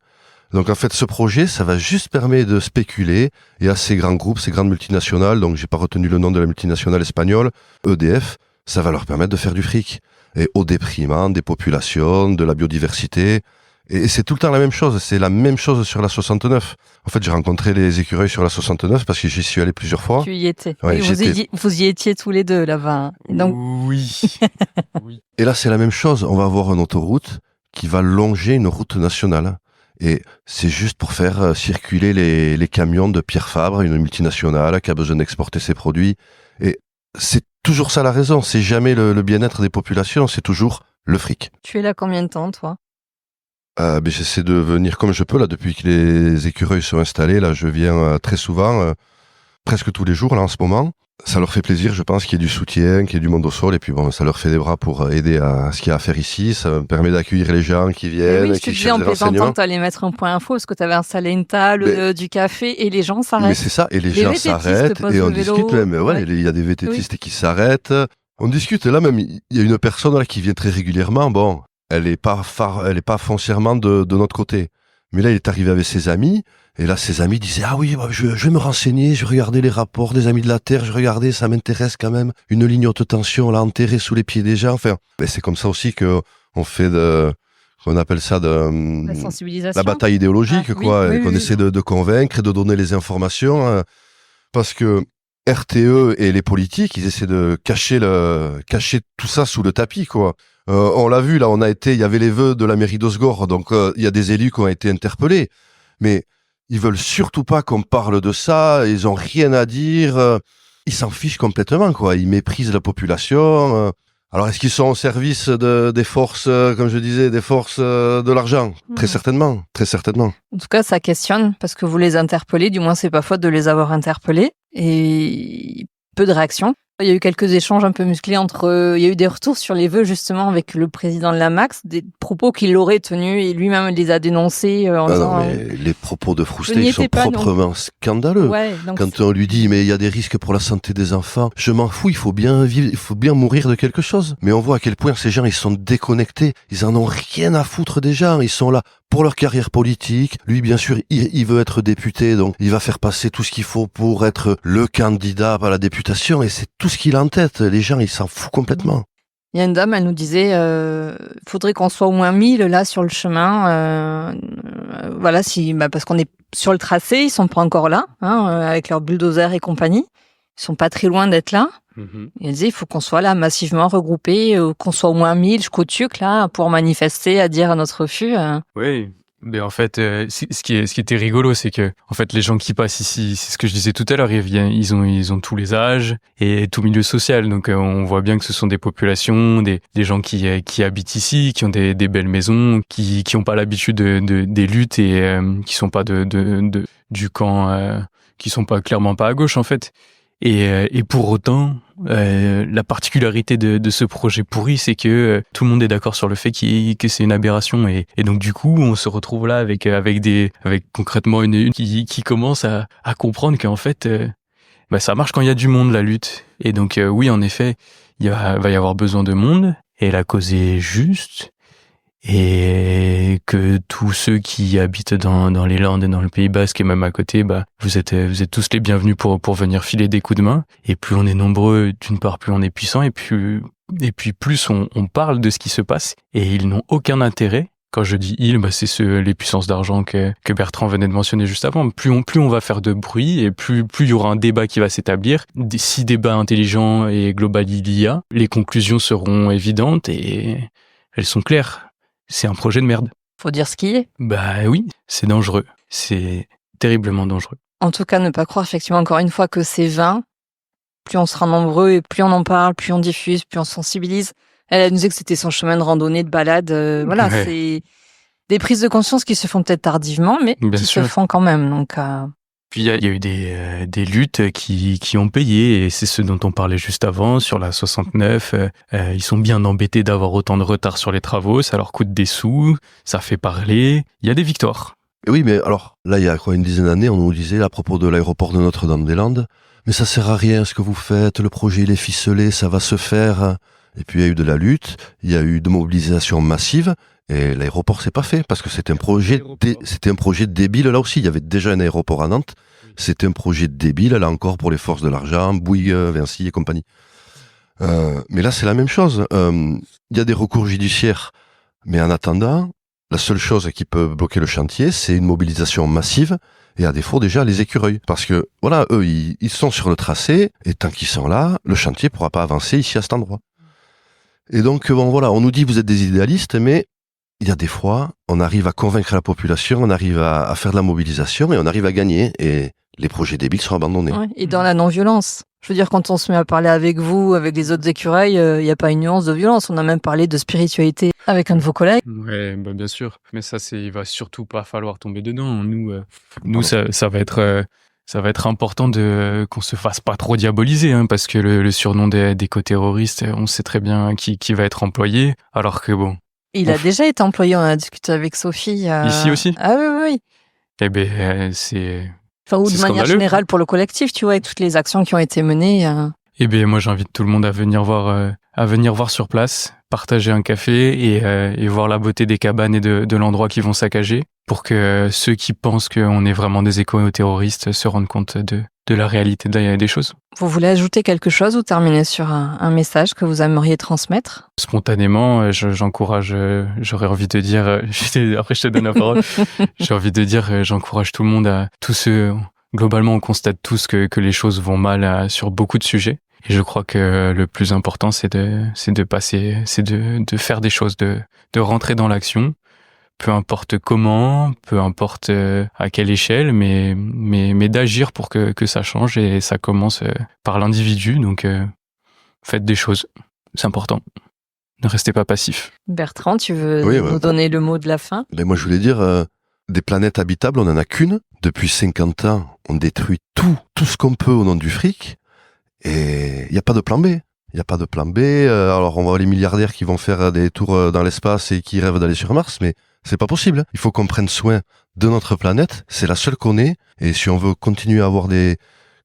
Donc en fait, ce projet, ça va juste permettre de spéculer, et à ces grands groupes, ces grandes multinationales, donc j'ai pas retenu le nom de la multinationale espagnole, EDF, ça va leur permettre de faire du fric. Et au détriment des populations, de la biodiversité. Et c'est tout le temps la même chose. C'est la même chose sur la 69. En fait, j'ai rencontré les écureuils sur la 69 parce que j'y suis allé plusieurs fois. Tu y étais. Ouais, Oui, vous y étiez tous les deux là-bas. Donc... Oui. Oui. Et là, c'est la même chose. On va avoir une autoroute qui va longer une route nationale. Et c'est juste pour faire circuler les camions de Pierre Fabre, une multinationale qui a besoin d'exporter ses produits. Et c'est toujours ça la raison. C'est jamais le bien-être des populations, c'est toujours le fric. Tu es là combien de temps, toi? J'essaie de venir comme je peux là depuis que les écureuils sont installés. Là, je viens très souvent, presque tous les jours là en ce moment. Ça leur fait plaisir, je pense, qu'il y ait du soutien, qu'il y ait du monde au sol, et puis bon, ça leur fait des bras pour aider à ce qu'il y a à faire ici. Ça me permet d'accueillir les gens qui viennent, Oui, je te qui disais cherchent en des renseignements. plaisantant que tu allais mettre un point info parce que tu avais installé une table, du café, et les gens Mais s'arrêtent. c'est ça, et les Les gens vététistes s'arrêtent posent et on le vélo, discute même. Ouais, ouais. il y a des vététistes qui s'arrêtent. On discute. Et là même, il y a une personne là qui vient très régulièrement. Bon, elle est pas foncièrement de notre côté. Mais là, il est arrivé avec ses amis. Et là, ses amis disaient, ah oui, je vais me renseigner, je vais regarder les rapports des Amis de la Terre, je vais regarder, ça m'intéresse quand même. Une ligne haute tension, là, enterrée sous les pieds des gens. Enfin, c'est comme ça aussi que on fait on appelle ça La sensibilisation. la bataille idéologique, Ah, quoi. oui, Et qu'on oui. essaie de convaincre et de donner les informations. Parce que RTE et les politiques, ils essaient de cacher tout ça sous le tapis, quoi. On l'a vu, là, il y avait les vœux de la mairie d'Osgore, donc il y a des élus qui ont été interpellés. Mais ils veulent surtout pas qu'on parle de ça, ils ont rien à dire, ils s'en fichent complètement, quoi. Ils méprisent la population. Alors, est-ce qu'ils sont au service des forces, comme je disais, des forces de l'argent? Très certainement, très certainement. En tout cas, ça questionne parce que vous les interpellez, du moins c'est pas faute de les avoir interpellés, et peu de réactions. Il y a eu quelques échanges un peu musclés il y a eu des retours sur les vœux justement avec le président de la Max, des propos qu'il aurait tenus et lui-même les a dénoncés en disant... Non, mais les propos de Froustet, n'y ils sont étais pas, non. proprement scandaleux. Ouais, donc Quand on lui dit, mais il y a des risques pour la santé des enfants, je m'en fous, il faut bien vivre, il faut bien mourir de quelque chose. Mais on voit à quel point ces gens, ils sont déconnectés, ils en ont rien à foutre des gens, ils sont là pour leur carrière politique. Lui, bien sûr, il veut être député, donc il va faire passer tout ce qu'il faut pour être le candidat à la députation, et c'est tout ce qu'il a en tête. Les gens, ils s'en foutent complètement. il y a une dame, elle nous disait, faudrait qu'on soit au moins 1000 là sur le chemin. Voilà, parce qu'on est sur le tracé, ils sont pas encore là, avec leurs bulldozers et compagnie. Ils sont pas très loin d'être là. Et elle disait, il faut qu'on soit là massivement regroupés, qu'on soit au moins 1000 jusqu'au TUC là pour manifester, à dire notre refus. Oui. Mais en fait, ce qui était rigolo, c'est que en fait les gens qui passent ici, c'est ce que je disais tout à l'heure, ils ont tous les âges et tout milieu social. Donc on voit bien que ce sont des populations, des gens qui habitent ici, qui ont des belles maisons, qui ont pas l'habitude des luttes et qui sont pas du camp, qui sont pas clairement pas à gauche en fait. Et pour autant, la particularité de ce projet pourri, c'est que tout le monde est d'accord sur le fait que c'est une aberration. Et donc du coup, on se retrouve là avec concrètement une qui commence à comprendre qu'en fait, ça marche quand il y a du monde, la lutte. Et donc oui, en effet, va y avoir besoin de monde. Et la cause est juste. Et que tous ceux qui habitent dans les Landes et dans le Pays Basque et même à côté, vous êtes tous les bienvenus pour venir filer des coups de main. Et plus on est nombreux, d'une part, plus on est puissant, et puis plus on parle de ce qui se passe. Et ils n'ont aucun intérêt. Quand je dis ils, c'est les puissances d'argent que Bertrand venait de mentionner juste avant. Plus on va faire de bruit et plus il y aura un débat qui va s'établir. Si débat intelligent et global il y a, les conclusions seront évidentes et elles sont claires. C'est un projet de merde. Faut dire ce qui est. Oui, c'est dangereux. C'est terriblement dangereux. En tout cas, ne pas croire effectivement encore une fois que c'est vain. Plus on sera nombreux et plus on en parle, plus on diffuse, plus on sensibilise. Elle nous disait que c'était son chemin de randonnée, de balade. Voilà, Ouais. C'est des prises de conscience qui se font peut-être tardivement, mais Bien qui sûr. se font quand même. Donc, Puis il y a eu des luttes qui ont payé, et c'est ce dont on parlait juste avant sur la 69. Ils sont bien embêtés d'avoir autant de retard sur les travaux, ça leur coûte des sous, ça fait parler. Il y a des victoires. Et oui, mais alors, là, il y a une dizaine d'années, on nous disait à propos de l'aéroport de Notre-Dame-des-Landes, mais ça sert à rien ce que vous faites, le projet il est ficelé, ça va se faire. Et puis il y a eu de la lutte, il y a eu de mobilisation massive, et l'aéroport s'est pas fait, parce que c'était un projet débile là aussi. Il y avait déjà un aéroport à Nantes, c'était un projet débile, là encore, pour les forces de l'argent, Bouygues, Vinci et compagnie. Mais là, c'est la même chose. Il y a des recours judiciaires, mais en attendant, la seule chose qui peut bloquer le chantier, c'est une mobilisation massive, et à défaut déjà les écureuils. Parce que, voilà, eux, ils sont sur le tracé, et tant qu'ils sont là, le chantier pourra pas avancer ici à cet endroit. Et donc, bon, voilà, on nous dit vous êtes des idéalistes, mais il y a des fois, on arrive à convaincre la population, on arrive à faire de la mobilisation, et on arrive à gagner, et les projets débiles sont abandonnés. Ouais, et dans la non-violence. Je veux dire, quand on se met à parler avec vous, avec les autres écureuils, il n'y a pas une nuance de violence. On a même parlé de spiritualité avec un de vos collègues. Ouais, bah bien sûr. Mais ça, il va surtout pas falloir tomber dedans. Nous, ça va être important qu'on se fasse pas trop diaboliser, hein, parce que le surnom d'éco-terroriste, on sait très bien qui va être employé. Alors que bon. Il a déjà été employé, on a discuté avec Sophie. Ici aussi? Ah oui. Eh ben, c'est... Enfin, ou c'est de manière scandaleux. générale pour le collectif, tu vois, avec toutes les actions qui ont été menées. Eh bien, moi, j'invite tout le monde à venir voir sur place, partager un café et voir la beauté des cabanes et de l'endroit qu'ils vont saccager, pour que ceux qui pensent qu'on est vraiment des éco-terroristes se rendent compte de la réalité des choses. Vous voulez ajouter quelque chose ou terminer sur un message que vous aimeriez transmettre? Spontanément, j'encourage, j'aurais envie de dire, après je te donne la parole, j'ai envie de dire, j'encourage tout le monde globalement, on constate tous que les choses vont mal sur beaucoup de sujets. Et je crois que le plus important, c'est de faire des choses, de rentrer dans l'action, peu importe comment, peu importe à quelle échelle, mais d'agir pour que ça change, et ça commence par l'individu. Donc, faites des choses, c'est important. Ne restez pas passif. Bertrand, tu veux nous donner le mot de la fin? Ben moi, je voulais dire, des planètes habitables, on n'en a qu'une. Depuis 50 ans, on détruit tout ce qu'on peut au nom du fric. Et il n'y a pas de plan B. Il n'y a pas de plan B. Alors, on va voir les milliardaires qui vont faire des tours dans l'espace et qui rêvent d'aller sur Mars, mais c'est pas possible. Il faut qu'on prenne soin de notre planète. C'est la seule qu'on ait. Et si on veut continuer à avoir des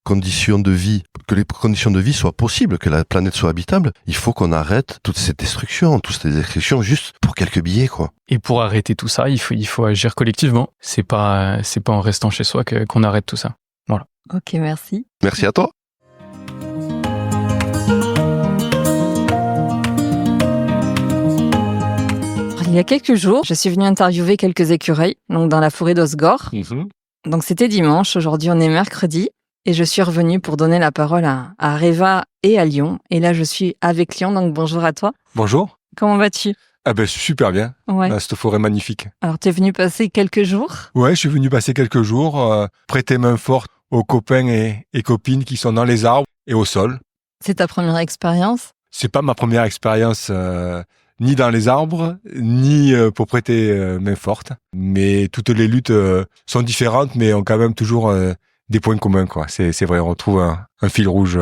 conditions de vie, que les conditions de vie soient possibles, que la planète soit habitable, il faut qu'on arrête toute cette destruction, toutes ces destructions juste pour quelques billets, quoi. Et pour arrêter tout ça, il faut agir collectivement. C'est pas en restant chez soi qu'on arrête tout ça. Voilà. Ok, merci. Merci à toi. Il y a quelques jours, je suis venue interviewer quelques écureuils, donc dans la forêt d'Osgore. Donc c'était dimanche, aujourd'hui on est mercredi, et je suis revenue pour donner la parole à Reva et à Lyon. Et là je suis avec Lyon, donc bonjour à toi. Bonjour. Comment vas-tu? Ah ben super bien, Ouais. cette forêt magnifique. Alors t'es venu passer quelques jours? Ouais, je suis venu passer quelques jours, prêter main forte aux copains et copines qui sont dans les arbres et au sol. C'est ta première expérience? C'est pas ma première expérience ni dans les arbres, ni pour prêter main forte. Mais toutes les luttes sont différentes, mais ont quand même toujours des points communs, quoi. C'est vrai, on retrouve un fil rouge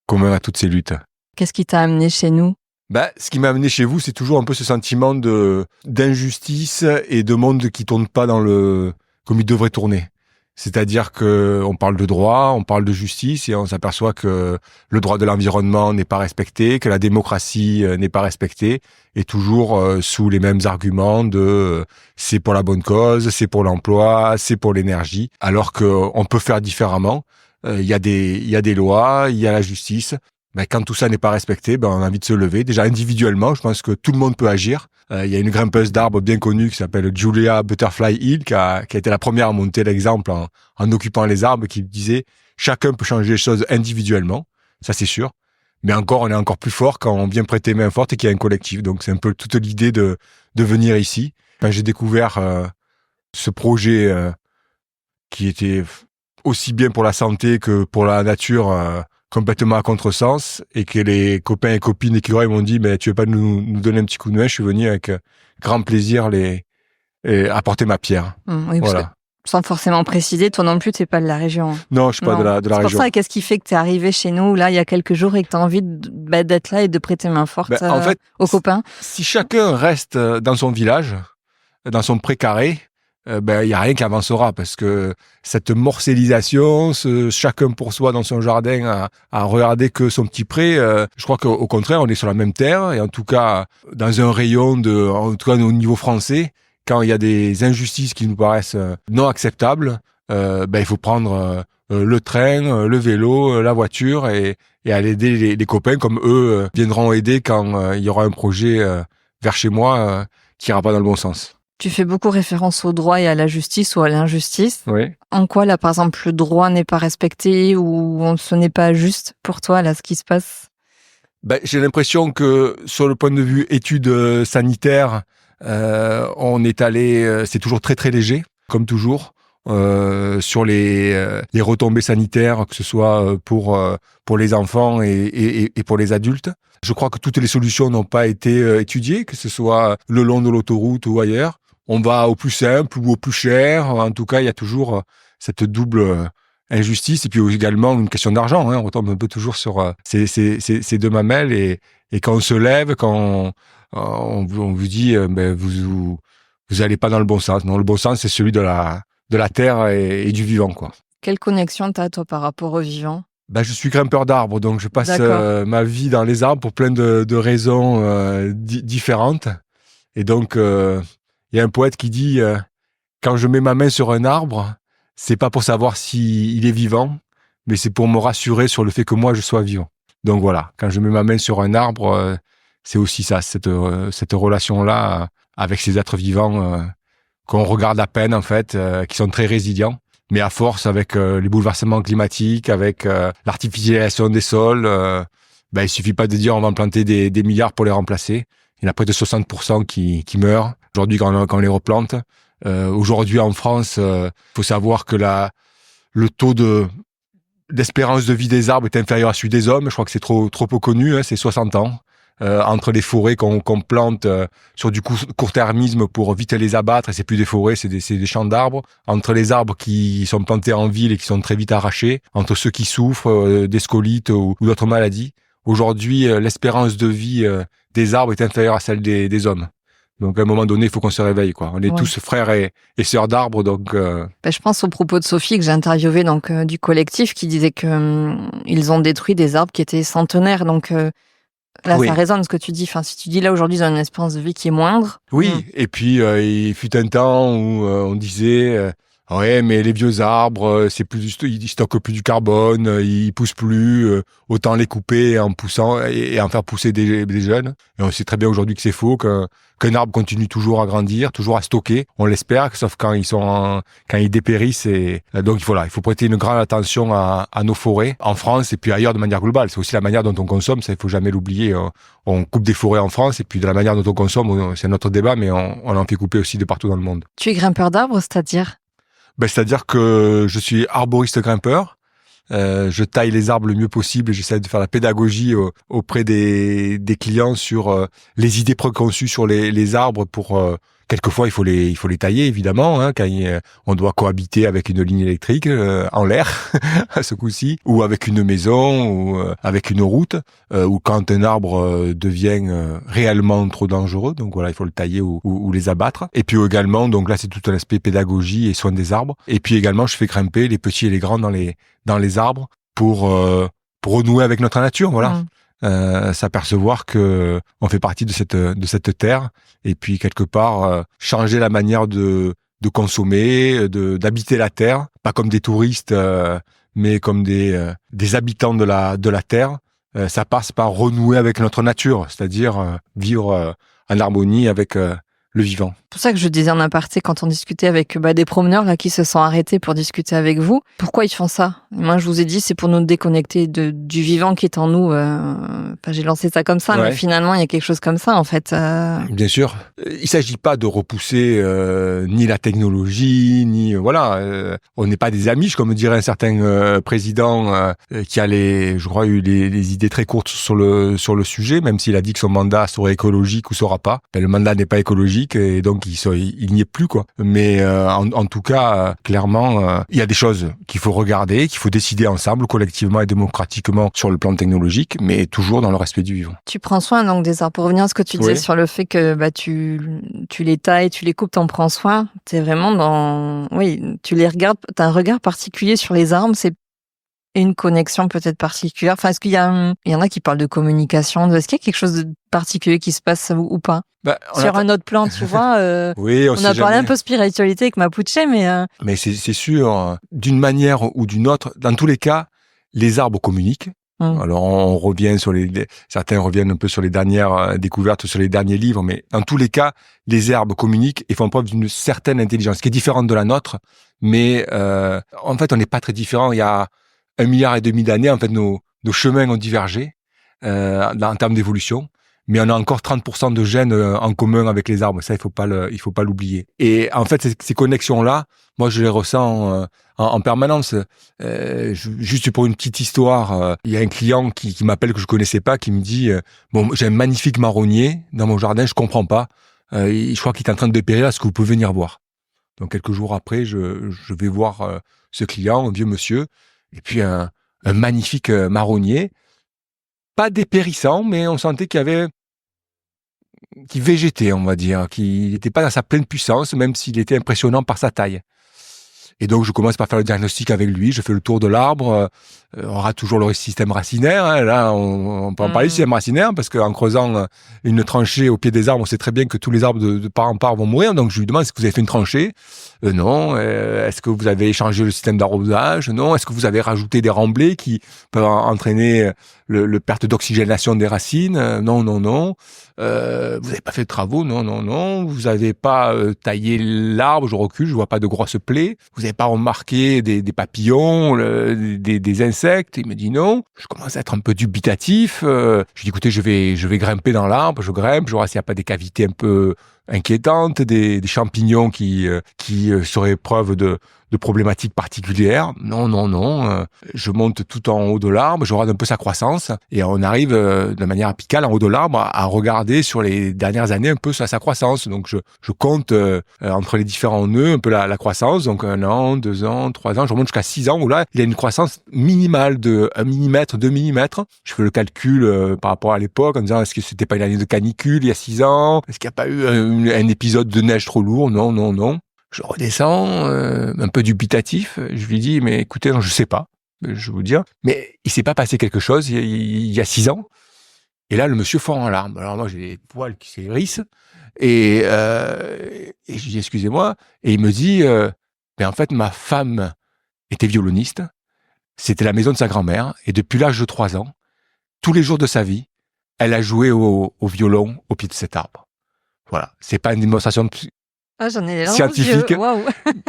commun à toutes ces luttes. Qu'est-ce qui t'a amené chez nous? Ce qui m'a amené chez vous, c'est toujours un peu ce sentiment d'injustice et de monde qui tourne pas comme il devrait tourner. C'est-à-dire que on parle de droit, on parle de justice, et on s'aperçoit que le droit de l'environnement n'est pas respecté, que la démocratie n'est pas respectée, et toujours sous les mêmes arguments de c'est pour la bonne cause, c'est pour l'emploi, c'est pour l'énergie, alors que on peut faire différemment. Il y a des lois, il y a la justice. Quand tout ça n'est pas respecté, on a envie de se lever. Déjà individuellement, je pense que tout le monde peut agir. Il y a une grimpeuse d'arbres bien connue qui s'appelle Julia Butterfly Hill, qui a été la première à monter l'exemple en occupant les arbres, qui disait chacun peut changer les choses individuellement, ça c'est sûr. Mais encore, on est encore plus fort quand on vient prêter main forte et qu'il y a un collectif. Donc c'est un peu toute l'idée de venir ici. Quand j'ai découvert ce projet qui était aussi bien pour la santé que pour la nature, complètement à contresens, et que les copains et copines écureuils m'ont dit tu veux pas nous donner un petit coup de main? Je suis venu avec grand plaisir apporter ma pierre. Oui, voilà. Sans forcément préciser, toi non plus, t'es pas de la région. Non, je suis pas de la C'est région. pour ça, qu'est-ce qui fait que t'es arrivé chez nous, là, il y a quelques jours, et que t'as envie d'être là et de prêter main forte En fait, aux copains? si chacun reste dans son village, dans son précaré, il y a rien qui avancera parce que cette morcellisation, chacun pour soi dans son jardin à regarder que son petit pré, je crois qu'au contraire, on est sur la même terre et en tout cas dans un rayon en tout cas au niveau français, quand il y a des injustices qui nous paraissent non acceptables, il faut prendre le train, le vélo, la voiture et aller aider les copains comme eux viendront aider quand il y aura un projet vers chez moi qui ira pas dans le bon sens. Tu fais beaucoup référence au droit et à la justice ou à l'injustice. Oui. En quoi, là, par exemple, le droit n'est pas respecté ou ce n'est pas juste pour toi, là, ce qui se passe? J'ai l'impression que sur le point de vue études sanitaires, on est allé, c'est toujours très très léger, comme toujours, sur les retombées sanitaires, que ce soit pour les enfants et pour les adultes. Je crois que toutes les solutions n'ont pas été étudiées, que ce soit le long de l'autoroute ou ailleurs. On va au plus simple ou au plus cher. En tout cas, il y a toujours cette double injustice et puis également une question d'argent. On retombe un peu toujours sur ces deux mamelles et quand on se lève, quand on vous dit vous allez pas dans le bon sens. Non, le bon sens c'est celui de la terre et du vivant, quoi. Quelle connexion t'as, toi, par rapport au vivant? Je suis grimpeur d'arbres, donc je passe ma vie dans les arbres pour plein de raisons différentes. Et donc, il y a un poète qui dit quand je mets ma main sur un arbre, c'est pas pour savoir s'il est vivant, mais c'est pour me rassurer sur le fait que moi, je sois vivant. Donc voilà, quand je mets ma main sur un arbre, c'est aussi ça, cette relation-là avec ces êtres vivants qu'on regarde à peine, en fait, qui sont très résilients. Mais à force, avec les bouleversements climatiques, avec l'artificialisation des sols, il suffit pas de dire on va en planter des milliards pour les remplacer. Il y en a près de 60% qui meurent. Aujourd'hui, quand on les replante. Aujourd'hui, en France, faut savoir que le taux d'espérance de vie des arbres est inférieur à celui des hommes. Je crois que c'est trop peu connu, c'est 60 ans. Entre les forêts qu'on plante sur du court-termisme pour vite les abattre, et c'est plus des forêts, c'est des champs d'arbres. Entre les arbres qui sont plantés en ville et qui sont très vite arrachés, entre ceux qui souffrent des scolites ou d'autres maladies. Aujourd'hui, l'espérance de vie des arbres est inférieure à celle des hommes. Donc, à un moment donné, il faut qu'on se réveille, quoi. On est tous frères et sœurs d'arbres, donc. Je pense au propos de Sophie que j'ai interviewé du collectif qui disait que ils ont détruit des arbres qui étaient centenaires. Donc là, ça résonne ce que tu dis. Enfin, si tu dis là aujourd'hui, ils ont une espérance de vie qui est moindre. Oui. Et puis il fut un temps où on disait. Ouais, mais les vieux arbres, ils stockent plus du carbone, ils poussent plus, autant les couper en poussant et en faire pousser des jeunes. Et on sait très bien aujourd'hui que c'est faux, qu'un arbre continue toujours à grandir, toujours à stocker. On l'espère, sauf quand ils dépérissent. Et donc il faut prêter une grande attention à nos forêts en France et puis ailleurs de manière globale. C'est aussi la manière dont on consomme, ça il faut jamais l'oublier. On coupe des forêts en France et puis de la manière dont on consomme, c'est un autre débat, mais on en fait couper aussi de partout dans le monde. Tu es grimpeur d'arbres, c'est-à-dire? C'est-à-dire que je suis arboriste grimpeur. Je taille les arbres le mieux possible et j'essaie de faire la pédagogie auprès des clients sur les idées préconçues sur les arbres pour quelquefois il faut les tailler évidemment quand on doit cohabiter avec une ligne électrique en l'air à ce coup-ci ou avec une maison ou avec une route ou quand un arbre devient réellement trop dangereux, donc voilà, il faut le tailler ou les abattre. Et puis également, donc là c'est tout un aspect pédagogie et soin des arbres. Et puis également je fais grimper les petits et les grands dans les arbres pour renouer avec notre nature, voilà. S'apercevoir que on fait partie de cette terre et puis quelque part changer la manière de consommer, d'habiter la terre, pas comme des touristes mais comme des habitants de la terre. Ça passe par renouer avec notre nature, c'est-à-dire vivre en harmonie avec le vivant. C'est pour ça que je disais en aparté quand on discutait avec des promeneurs là qui se sont arrêtés pour discuter avec vous. Pourquoi ils font ça? Moi, je vous ai dit, c'est pour nous déconnecter du vivant qui est en nous. J'ai lancé ça comme ça, mais finalement, il y a quelque chose comme ça, en fait. Bien sûr. Il s'agit pas de repousser ni la technologie, ni on n'est pas des Amish, comme dirait un certain président qui a je crois, eu les idées très courtes sur le sujet, même s'il a dit que son mandat serait écologique ou sera pas. Le mandat n'est pas écologique. technologique et donc il n'y est plus quoi. Mais en tout cas, clairement, il y a des choses qu'il faut regarder, qu'il faut décider ensemble, collectivement et démocratiquement sur le plan technologique, mais toujours dans le respect du vivant. Tu prends soin donc des arbres. Pour revenir à ce que tu disais sur le fait que tu les tailles, tu les coupes, t'en prends soin. T'es vraiment tu les regardes. T'as un regard particulier sur les arbres. C'est une connexion peut-être particulière. Enfin, est-ce qu'il y en a qui parlent de communication? Est-ce qu'il y a quelque chose de particulier qui se passe ou pas? Sur un autre plan, tu vois. Oui, on a parlé un peu spiritualité avec Mapuche, mais. Mais c'est sûr, d'une manière ou d'une autre, dans tous les cas, les arbres communiquent. Alors on revient certains reviennent un peu sur les dernières découvertes, sur les derniers livres, mais dans tous les cas, les arbres communiquent et font preuve d'une certaine intelligence, qui est différente de la nôtre, mais en fait on n'est pas très différents. Il y a 1,5 milliard d'années, en fait nos chemins ont divergé en termes d'évolution, mais on a encore 30% de gènes en commun avec les arbres. Ça, il faut pas l'oublier. Et en fait, ces connexions-là, moi, je les ressens en permanence. Juste pour une petite histoire, il y a un client qui m'appelle que je connaissais pas, qui me dit bon, j'ai un magnifique marronnier dans mon jardin, je comprends pas. Je crois qu'il est en train de dépérir. Est-ce que vous pouvez venir voir? Donc quelques jours après, je vais voir ce client, un vieux monsieur, et puis un magnifique marronnier, pas dépérissant, mais on sentait qu'il végétait, on va dire, qui n'était pas dans sa pleine puissance, même s'il était impressionnant par sa taille. Et donc, je commence par faire le diagnostic avec lui, je fais le tour de l'arbre, on aura toujours le système racinaire, hein. Là, on peut en parler du système racinaire, parce qu'en creusant une tranchée au pied des arbres, on sait très bien que tous les arbres de part en part vont mourir, donc je lui demande, est-ce que vous avez fait une tranchée? Non. Est-ce que vous avez changé le système d'arrosage? Non. Est-ce que vous avez rajouté des remblais qui peuvent entraîner le perte d'oxygénation des racines? Non. Vous n'avez pas fait de travaux? Non. Vous n'avez pas taillé l'arbre? Je recule, je vois pas de grosses plaies. Vous n'avez pas remarqué des papillons, des insectes? Il me dit non. Je commence à être un peu dubitatif. Je dis écoutez, je vais grimper dans l'arbre. Je grimpe, je vois s'il n'y a pas des cavités un peu inquiétantes, des champignons qui seraient preuve de problématiques particulières. Non. Je monte tout en haut de l'arbre, je regarde un peu sa croissance et on arrive de manière apicale en haut de l'arbre à regarder sur les dernières années un peu sa croissance. Donc je compte entre les différents nœuds un peu la croissance. Donc 1 an, 2 ans, 3 ans, je remonte jusqu'à 6 ans où là il y a une croissance minimale de 1 millimètre, 2 millimètres. Je fais le calcul par rapport à l'époque en disant est-ce que c'était pas une année de canicule il y a 6 ans? Est-ce qu'il n'y a pas eu un épisode de neige trop lourd? Non. Je redescends, un peu dubitatif. Je lui dis, mais écoutez, non, je sais pas, je vais vous dire. Mais il s'est pas passé quelque chose il y a 6 ans. Et là, le monsieur fond en larmes. Alors moi, j'ai les poils qui s'hérissent. Et je lui dis, excusez-moi. Et il me dit, mais en fait, ma femme était violoniste. C'était la maison de sa grand-mère. Et depuis l'âge de 3 ans, tous les jours de sa vie, elle a joué au violon au pied de cet arbre. Voilà. C'est pas une démonstration j'en ai les larmes scientifique, Waouh.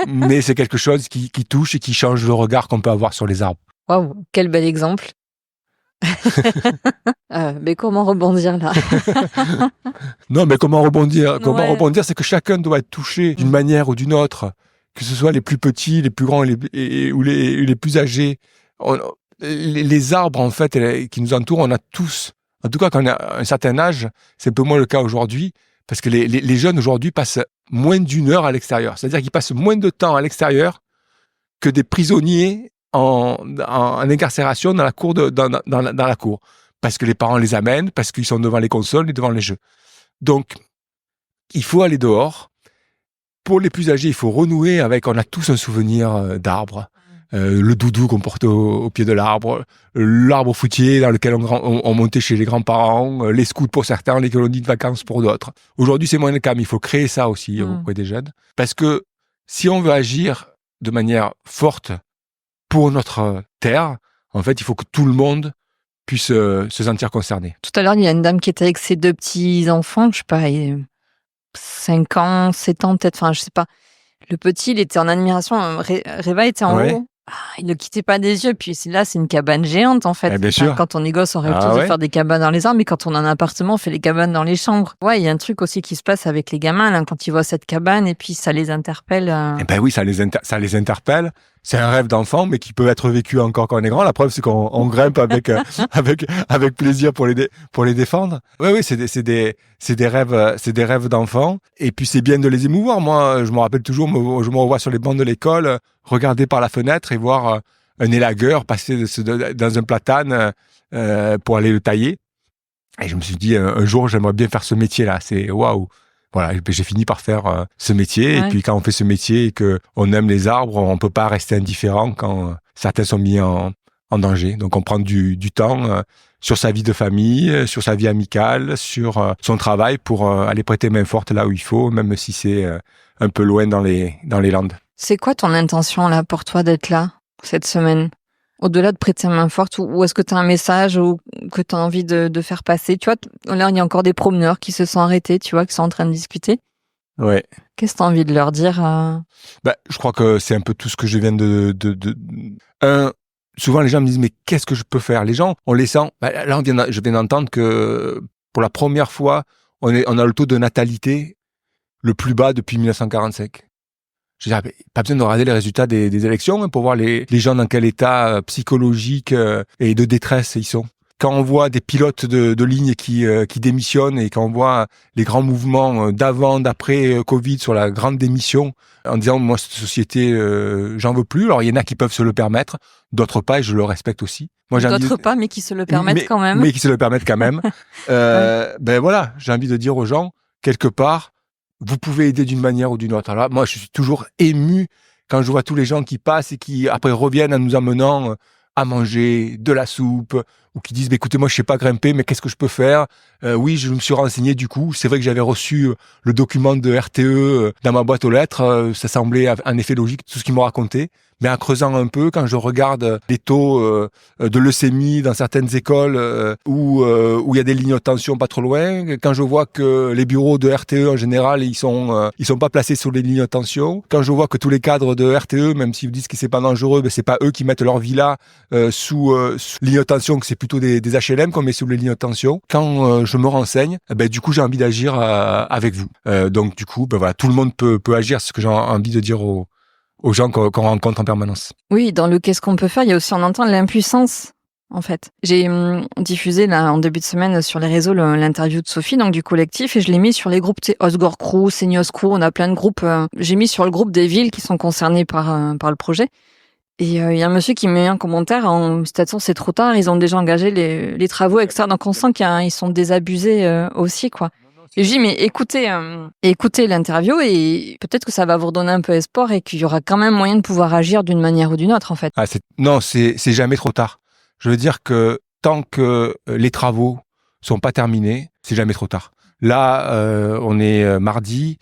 mais c'est quelque chose qui touche et qui change le regard qu'on peut avoir sur les arbres. Waouh, quel bel exemple. Mais comment rebondir là? Non, mais comment rebondir? Comment rebondir, c'est que chacun doit être touché d'une manière ou d'une autre, que ce soit les plus petits, les plus grands ou les plus âgés. Les arbres, en fait, qui nous entourent, on a tous, en tout cas quand on a un certain âge, c'est un peu moins le cas aujourd'hui, parce que les jeunes aujourd'hui passent moins d'1 heure à l'extérieur. C'est-à-dire qu'ils passent moins de temps à l'extérieur que des prisonniers en incarcération dans la cour dans la cour. Parce que les parents les amènent, parce qu'ils sont devant les consoles et devant les jeux. Donc, il faut aller dehors. Pour les plus âgés, il faut renouer avec, on a tous un souvenir d'arbre. Le doudou qu'on portait au pied de l'arbre, l'arbre fruitier dans lequel on montait chez les grands-parents, les scouts pour certains, les colonies de vacances pour d'autres. Aujourd'hui, c'est moins le cas, mais il faut créer ça aussi auprès des jeunes. Parce que si on veut agir de manière forte pour notre terre, en fait, il faut que tout le monde puisse se sentir concerné. Tout à l'heure, il y a une dame qui était avec ses 2 petits-enfants, je sais pas, 5 ans, 7 ans peut-être, enfin je sais pas. Le petit, il était en admiration. Reva était en haut. Il le quittait pas des yeux. Puis là, c'est une cabane géante, en fait. Eh bien sûr. Quand on est gosse, on rêve Ah tous de ouais. faire des cabanes dans les arbres, mais quand on a un appartement, on fait les cabanes dans les chambres. Ouais, il y a un truc aussi qui se passe avec les gamins, là, quand ils voient cette cabane, et puis ça les interpelle. Eh ben oui, ça les interpelle. C'est un rêve d'enfant, mais qui peut être vécu encore quand on est grand. La preuve, c'est qu'on grimpe avec, avec plaisir pour les défendre. Oui, oui, c'est des rêves d'enfant. Et puis, c'est bien de les émouvoir. Moi, je me rappelle toujours, je me revois sur les bancs de l'école, regarder par la fenêtre et voir un élagueur passer dans un platane, pour aller le tailler. Et je me suis dit, un jour, j'aimerais bien faire ce métier-là. C'est waouh. Voilà, j'ai fini par faire ce métier. Ouais. Et puis quand on fait ce métier et que on aime les arbres, on peut pas rester indifférent quand certains sont mis en danger. Donc on prend du temps sur sa vie de famille, sur sa vie amicale, sur son travail pour aller prêter main forte là où il faut, même si c'est un peu loin dans les Landes. C'est quoi ton intention, là, pour toi, d'être là, cette semaine? Au-delà de prêter main forte, ou est-ce que tu as un message ou que tu as envie de faire passer? Tu vois, là, il y a encore des promeneurs qui se sont arrêtés, tu vois, qui sont en train de discuter. Ouais. Qu'est-ce que tu as envie de leur dire? Je crois que c'est un peu tout ce que je viens souvent les gens me disent, mais qu'est-ce que je peux faire? Les gens, on les sent. Là, je viens d'entendre que pour la première fois, on a le taux de natalité le plus bas depuis 1945. Je veux dire, pas besoin de regarder les résultats des élections pour voir les gens dans quel état psychologique et de détresse ils sont. Quand on voit des pilotes de ligne qui démissionnent et quand on voit les grands mouvements d'avant, d'après Covid sur la grande démission, en disant moi cette société j'en veux plus. Alors il y en a qui peuvent se le permettre, d'autres pas et je le respecte aussi. Moi D'autres pas, mais qui se le permettent quand même. Mais qui se le permettent quand même. Voilà, j'ai envie de dire aux gens quelque part. Vous pouvez aider d'une manière ou d'une autre. Alors là, moi, je suis toujours ému quand je vois tous les gens qui passent et qui après reviennent en nous amenant à manger de la soupe ou qui disent écoutez, moi je sais pas grimper, mais qu'est-ce que je peux faire? Oui, je me suis renseigné du coup. C'est vrai que j'avais reçu le document de RTE dans ma boîte aux lettres. Ça semblait en effet logique tout ce qu'ils m'ont raconté. Mais en creusant un peu, quand je regarde les taux de leucémie dans certaines écoles où il y a des lignes de tension pas trop loin, quand je vois que les bureaux de RTE en général ils sont pas placés sur les lignes de tension, quand je vois que tous les cadres de RTE, même s'ils disent que c'est pas dangereux, c'est pas eux qui mettent leur villa sous ligne de tension, que c'est plutôt des HLM qu'on met sous les lignes de tension. Quand je me renseigne, du coup j'ai envie d'agir avec vous. Donc du coup, voilà, tout le monde peut agir. C'est ce que j'ai envie de dire aux gens qu'on rencontre en permanence. Oui, dans le qu'est-ce qu'on peut faire, il y a aussi, on entend l'impuissance, en fait. J'ai diffusé là en début de semaine sur les réseaux l'interview de Sophie, donc du collectif, et je l'ai mis sur les groupes Osgore Crew, Seignos Crew, on a plein de groupes. J'ai mis sur le groupe des villes qui sont concernées par le projet. Et il y a un monsieur qui met un commentaire en station c'est trop tard, ils ont déjà engagé les travaux avec ça, donc on sent qu'ils sont désabusés aussi, quoi. Et je dis, mais écoutez l'interview et peut-être que ça va vous redonner un peu espoir et qu'il y aura quand même moyen de pouvoir agir d'une manière ou d'une autre, en fait. Non, c'est jamais trop tard. Je veux dire que tant que les travaux sont pas terminés, c'est jamais trop tard. Là, on est mercredi.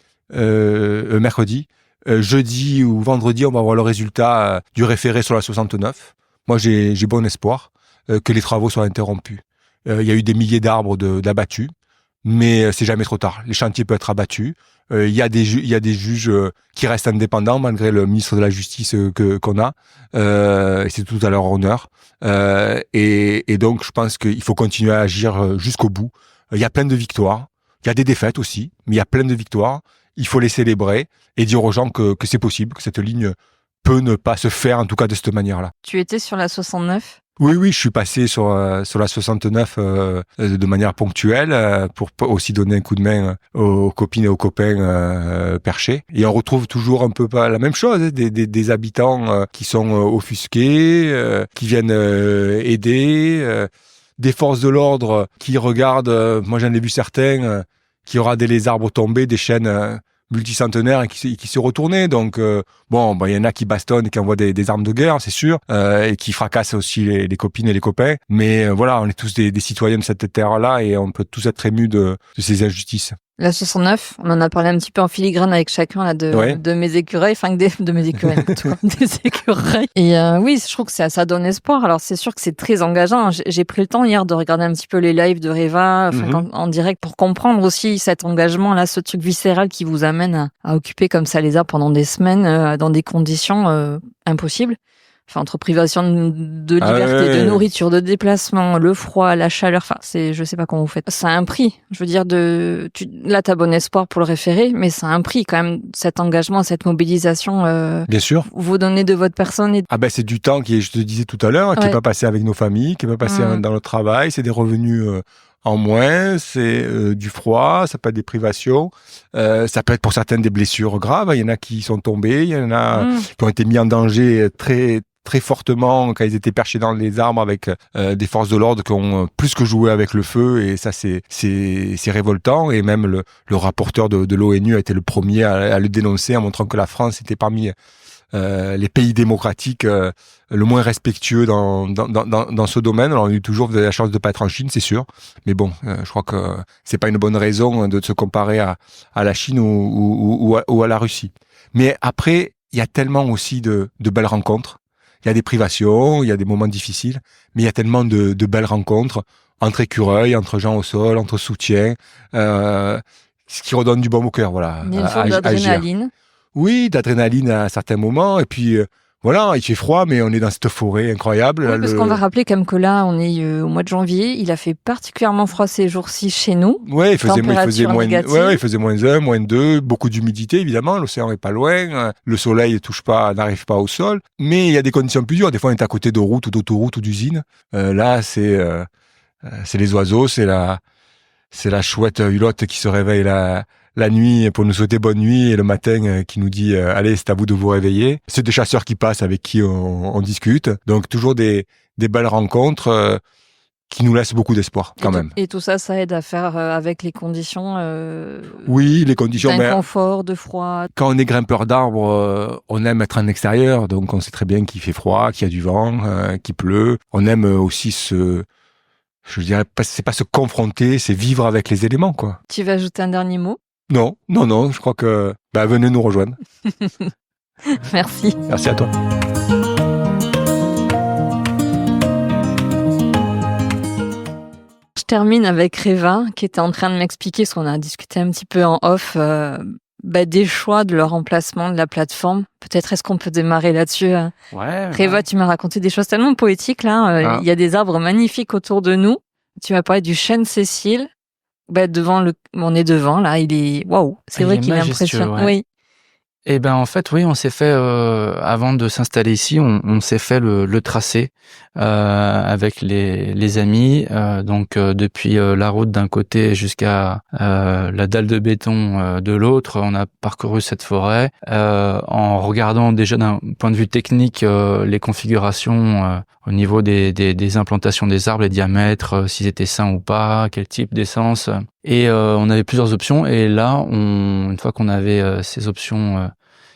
Jeudi ou vendredi, on va avoir le résultat du référé sur la 69. Moi, j'ai bon espoir que les travaux soient interrompus. Il y a eu des milliers d'arbres d'abattus. Mais c'est jamais trop tard. Les chantiers peuvent être abattus. Il y a des juges qui restent indépendants malgré le ministre de la Justice qu'on a. Et c'est tout à leur honneur. Et donc, je pense qu'il faut continuer à agir jusqu'au bout. Il y a plein de victoires. Il y a des défaites aussi, mais il y a plein de victoires. Il faut les célébrer et dire aux gens que c'est possible, que cette ligne peut ne pas se faire, en tout cas de cette manière-là. Tu étais sur la 69 ? Oui, je suis passé sur la 69 de manière ponctuelle pour aussi donner un coup de main aux copines et aux copains perchés. Et on retrouve toujours un peu pas la même chose, des habitants qui sont offusqués, qui viennent aider, des forces de l'ordre qui regardent, moi j'en ai vu certains, qui aura les arbres tombés, des chaînes multicentenaires et qui se retournaient. Donc, il y en a qui bastonnent et qui envoient des armes de guerre, c'est sûr, et qui fracassent aussi les copines et les copains. Mais voilà, on est tous des citoyens de cette terre-là et on peut tous être émus de ces injustices. La 69, on en a parlé un petit peu en filigrane avec chacun là de mes écureuils, enfin de mes écureuils, des écureuils. Et oui, je trouve que ça donne espoir. Alors c'est sûr que c'est très engageant. J'ai pris le temps hier de regarder un petit peu les lives de Reva, en direct, pour comprendre aussi cet engagement là, ce truc viscéral qui vous amène à occuper comme ça les arbres pendant des semaines dans des conditions impossibles. enfin entre privation de liberté, de nourriture, de déplacement, le froid, la chaleur, enfin je sais pas comment vous faites. Ça a un prix. Je veux dire là t'as bon espoir pour le référé, mais ça a un prix quand même, cet engagement, cette mobilisation. Bien sûr. Vous donnez de votre personne. C'est du temps qui est, je te disais tout à l'heure, qui est pas passé avec nos familles, qui est pas passé dans le travail, c'est des revenus en moins, c'est du froid, ça peut être des privations, ça peut être pour certaines des blessures graves, il y en a qui sont tombés, il y en a qui ont été mis en danger très très fortement quand ils étaient perchés dans les arbres avec des forces de l'ordre qui ont plus que joué avec le feu, et ça c'est révoltant, et même le rapporteur de l'ONU a été le premier à le dénoncer en montrant que la France était parmi les pays démocratiques le moins respectueux dans ce domaine. Alors on a eu toujours la chance de pas être en Chine, c'est sûr, mais bon, je crois que c'est pas une bonne raison de se comparer à la Chine ou à la Russie. Mais après, il y a tellement aussi de belles rencontres. Il y a des privations, il y a des moments difficiles, mais il y a tellement de belles rencontres entre écureuils, entre gens au sol, entre soutiens, ce qui redonne du baume au cœur, voilà. Il y a une forme d'adrénaline. Oui, d'adrénaline à certains moments, et puis voilà, il fait froid, mais on est dans cette forêt incroyable. Oui, parce qu'on va rappeler quand même que là, on est au mois de janvier, il a fait particulièrement froid ces jours-ci chez nous. Ouais, il faisait moins, il faisait -1, -2, beaucoup d'humidité évidemment, l'océan est pas loin, le soleil n'arrive pas au sol, mais il y a des conditions plus dures. Des fois, on est à côté de routes ou d'autoroutes ou d'usines. Là, c'est les oiseaux, c'est la chouette hulotte qui se réveille la nuit pour nous souhaiter bonne nuit, et le matin qui nous dit allez, c'est à vous de vous réveiller. C'est des chasseurs qui passent avec qui on discute. Donc toujours des belles rencontres qui nous laissent beaucoup d'espoir quand même. Et tout ça, ça aide à faire avec les conditions. Oui, les conditions d'inconfort, de froid. Quand on est grimpeur d'arbres, on aime être en extérieur, donc on sait très bien qu'il fait froid, qu'il y a du vent, qu'il pleut. On aime aussi je dirais pas, c'est pas se confronter, c'est vivre avec les éléments, quoi. Tu veux ajouter un dernier mot? Non, je crois que venez nous rejoindre. Merci. Merci à toi. Je termine avec Réva, qui était en train de m'expliquer, ce qu'on a discuté un petit peu en off, des choix de leur emplacement, de la plateforme. Peut-être est-ce qu'on peut démarrer là-dessus? Ouais. Réva, tu m'as raconté des choses tellement poétiques là. Il y a des arbres magnifiques autour de nous. Tu m'as parlé du chêne Cécile. On est devant là. Il est waouh. C'est vrai qu'il est impressionnant. Ouais. Oui. Et en fait, oui, on s'est fait avant de s'installer ici, on s'est fait le tracé avec les amis. Donc depuis la route d'un côté jusqu'à la dalle de béton de l'autre, on a parcouru cette forêt en regardant déjà d'un point de vue technique les configurations au niveau des implantations des arbres, les diamètres, s'ils étaient sains ou pas, quel type d'essence. Et on avait plusieurs options. Et là, une fois qu'on avait ces options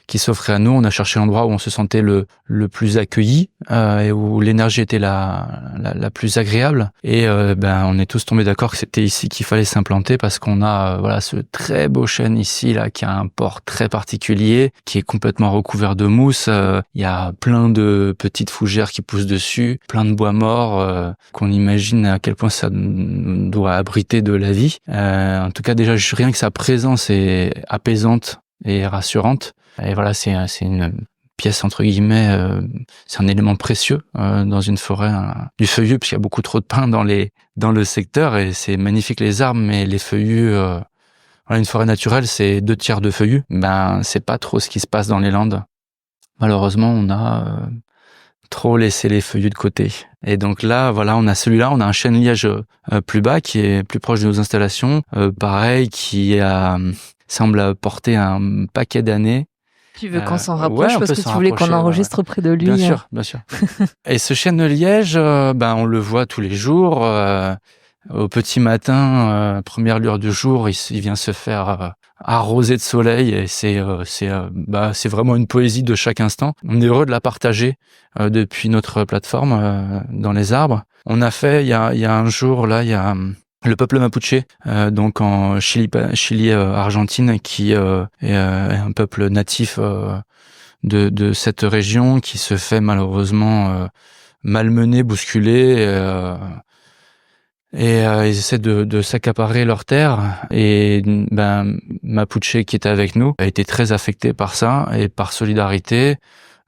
qui s'offraient à nous, on a cherché l'endroit où on se sentait le plus accueilli et où l'énergie était la plus agréable. Et on est tous tombés d'accord que c'était ici qu'il fallait s'implanter, parce qu'on a ce très beau chêne ici là qui a un port très particulier, qui est complètement recouvert de mousse. Il y a plein de petites fougères qui poussent dessus, plein de bois morts qu'on imagine à quel point ça doit abriter de la vie. En tout cas, déjà rien que sa présence est apaisante et rassurante. Et voilà, c'est une pièce entre guillemets, c'est un élément précieux dans une forêt du feuillu, parce qu'il y a beaucoup trop de pins dans le secteur, et c'est magnifique les arbres, mais les feuillus, une forêt naturelle, c'est 2/3 de feuillus. C'est pas trop ce qui se passe dans les Landes. Malheureusement, on a trop laissé les feuillus de côté. Et donc là, on a celui-là, on a un chêne liège plus bas qui est plus proche de nos installations, pareil, qui semble porter un paquet d'années. Tu veux qu'on s'en rapproche parce que tu voulais qu'on enregistre près de lui. Bien sûr. Et ce chêne de liège, on le voit tous les jours. Au petit matin, première lueur du jour, il vient se faire arroser de soleil, et c'est vraiment une poésie de chaque instant. On est heureux de la partager depuis notre plateforme dans les arbres. On a fait, il y a un jour là, il y a le peuple Mapuche, donc en Chili, Argentine, qui est un peuple natif de cette région, qui se fait malheureusement malmener, bousculer, et ils essaient de s'accaparer leurs terres. Et Mapuche, qui était avec nous, a été très affecté par ça, et par solidarité,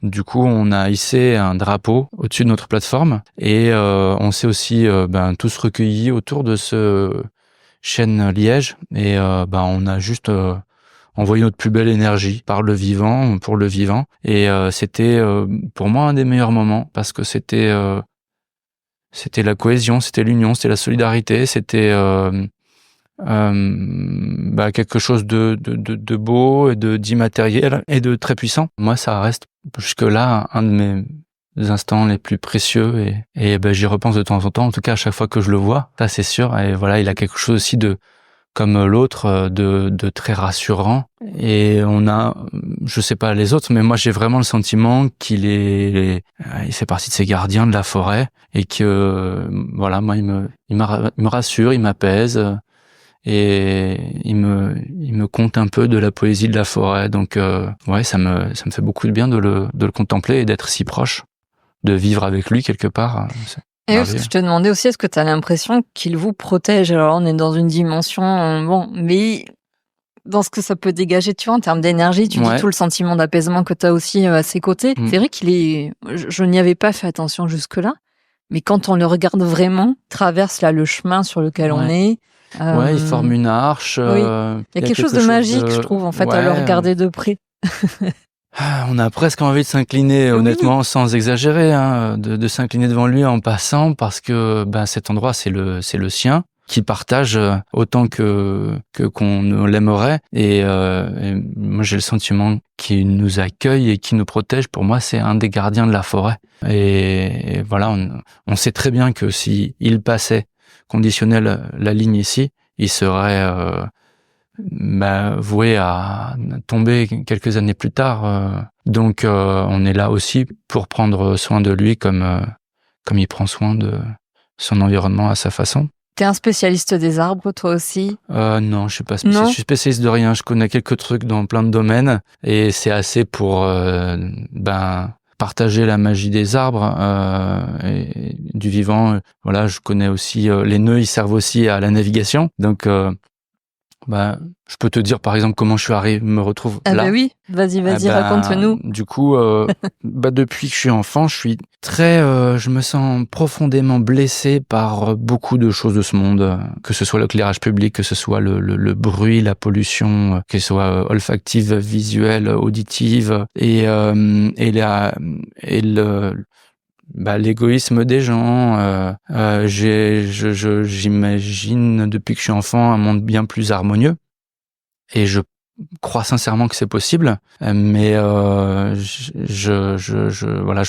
Du coup, on a hissé un drapeau au-dessus de notre plateforme et on s'est aussi tous recueillis autour de ce chêne liège et on a juste envoyé notre plus belle énergie par le vivant, pour le vivant. Et c'était pour moi un des meilleurs moments parce que c'était la cohésion, c'était l'union, c'était la solidarité, c'était quelque chose de beau et d'immatériel et de très puissant. Moi, ça reste jusque-là un de mes instants les plus précieux et j'y repense de temps en temps. En tout cas, à chaque fois que je le vois, ça c'est sûr. Et voilà, il a quelque chose aussi comme l'autre, de très rassurant. Et on a, je sais pas les autres, mais moi j'ai vraiment le sentiment il fait partie de ces gardiens de la forêt et que, voilà, moi il me rassure, il m'apaise et il me conte un peu de la poésie de la forêt. Donc, ça me fait beaucoup de bien de le contempler et d'être si proche, de vivre avec lui quelque part. Et parce que je te demandais aussi, est-ce que tu as l'impression qu'il vous protège? Alors on est dans une dimension, mais dans ce que ça peut dégager, tu vois, en termes d'énergie, tu dis tout le sentiment d'apaisement que tu as aussi à ses côtés. C'est vrai je n'y avais pas fait attention jusque-là, mais quand on le regarde vraiment, traverse là le chemin sur lequel on est. Il forme une arche. Oui. Il y a quelque chose de magique, je trouve, en fait, à le regarder de près. On a presque envie de s'incliner, honnêtement, sans exagérer, de s'incliner devant lui en passant, parce que cet endroit, c'est le sien, qu'il partage autant qu'on l'aimerait. Et moi, j'ai le sentiment qu'il nous accueille et qu'il nous protège. Pour moi, c'est un des gardiens de la forêt. Et voilà, on sait très bien que si il passait, conditionnait la ligne ici, il serait voué à tomber quelques années plus tard. Donc on est là aussi pour prendre soin de lui comme il prend soin de son environnement à sa façon. T'es un spécialiste des arbres, toi aussi? Non, je suis pas spécialiste. Je suis spécialiste de rien. Je connais quelques trucs dans plein de domaines et c'est assez pour partager la magie des arbres et du vivant. Voilà, je connais aussi les nœuds. Ils servent aussi à la navigation. Donc je peux te dire par exemple comment me retrouve là. Oui, vas-y, raconte-nous. Du coup, depuis que je suis enfant, je me sens profondément blessé par beaucoup de choses de ce monde, que ce soit l'éclairage public, que ce soit le bruit, la pollution, que ce soit olfactive, visuelle, auditive, et l'égoïsme des gens. J'imagine depuis que je suis enfant un monde bien plus harmonieux et je crois sincèrement que c'est possible, mais je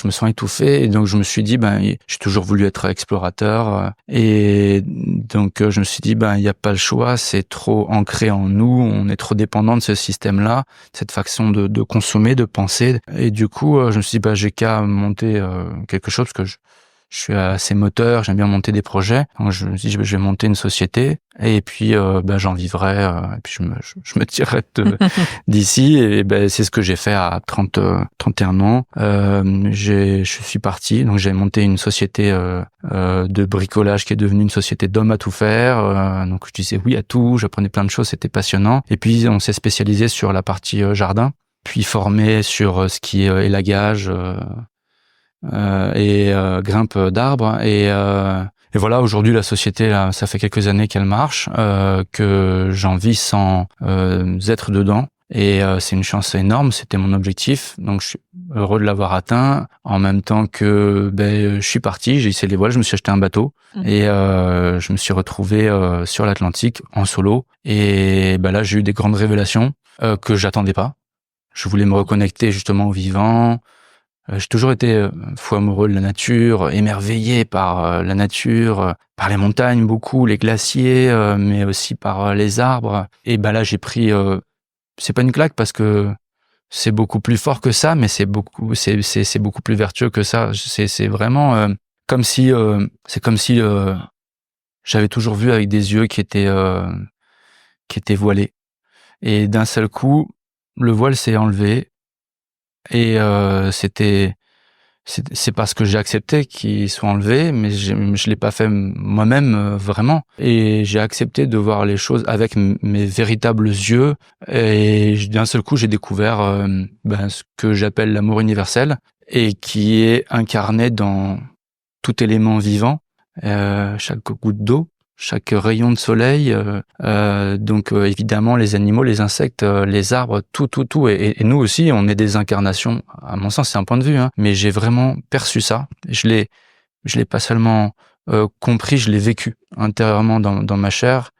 me sens étouffé et donc je me suis dit j'ai toujours voulu être explorateur et donc je me suis dit il y a pas le choix, c'est trop ancré en nous, on est trop dépendant de ce système-là, cette façon de consommer, de penser, et du coup je me suis dit j'ai qu'à monter quelque chose parce que je suis assez moteur, j'aime bien monter des projets. Donc je me dis je vais monter une société et puis j'en vivrai et puis je me tirerai d'ici et c'est ce que j'ai fait à 31 ans. Je suis parti, donc j'ai monté une société de bricolage qui est devenue une société d'hommes à tout faire. Donc je disais oui à tout, j'apprenais plein de choses, c'était passionnant. Et puis on s'est spécialisé sur la partie jardin, puis formé sur ce qui est élagage et grimpe d'arbres et voilà, aujourd'hui la société là, ça fait quelques années qu'elle marche, que j'en vis sans être dedans et c'est une chance énorme, c'était mon objectif, donc je suis heureux de l'avoir atteint. En même temps que je suis parti, j'ai hissé les voiles, je me suis acheté un bateau et je me suis retrouvé sur l'Atlantique en solo et là j'ai eu des grandes révélations que j'attendais pas. Je voulais me reconnecter justement au vivant. J'ai toujours été fou amoureux de la nature, émerveillé par la nature, par les montagnes beaucoup, les glaciers, mais aussi par les arbres. Et là j'ai pris, c'est pas une claque parce que c'est beaucoup plus fort que ça, mais c'est beaucoup plus vertueux que ça. C'est vraiment comme si j'avais toujours vu avec des yeux qui étaient voilés. Et d'un seul coup, le voile s'est enlevé. Et c'était c'est parce que j'ai accepté qu'ils soient enlevés, mais je l'ai pas fait moi-même vraiment. Et j'ai accepté de voir les choses avec mes véritables yeux. Et d'un seul coup, j'ai découvert ce que j'appelle l'amour universel et qui est incarné dans tout élément vivant, chaque goutte d'eau, chaque rayon de soleil, donc évidemment les animaux, les insectes, les arbres, tout. Et nous aussi, on est des incarnations. À mon sens, c'est un point de vue, hein, mais j'ai vraiment perçu ça. Je l'ai pas seulement compris, je l'ai vécu intérieurement dans ma chair,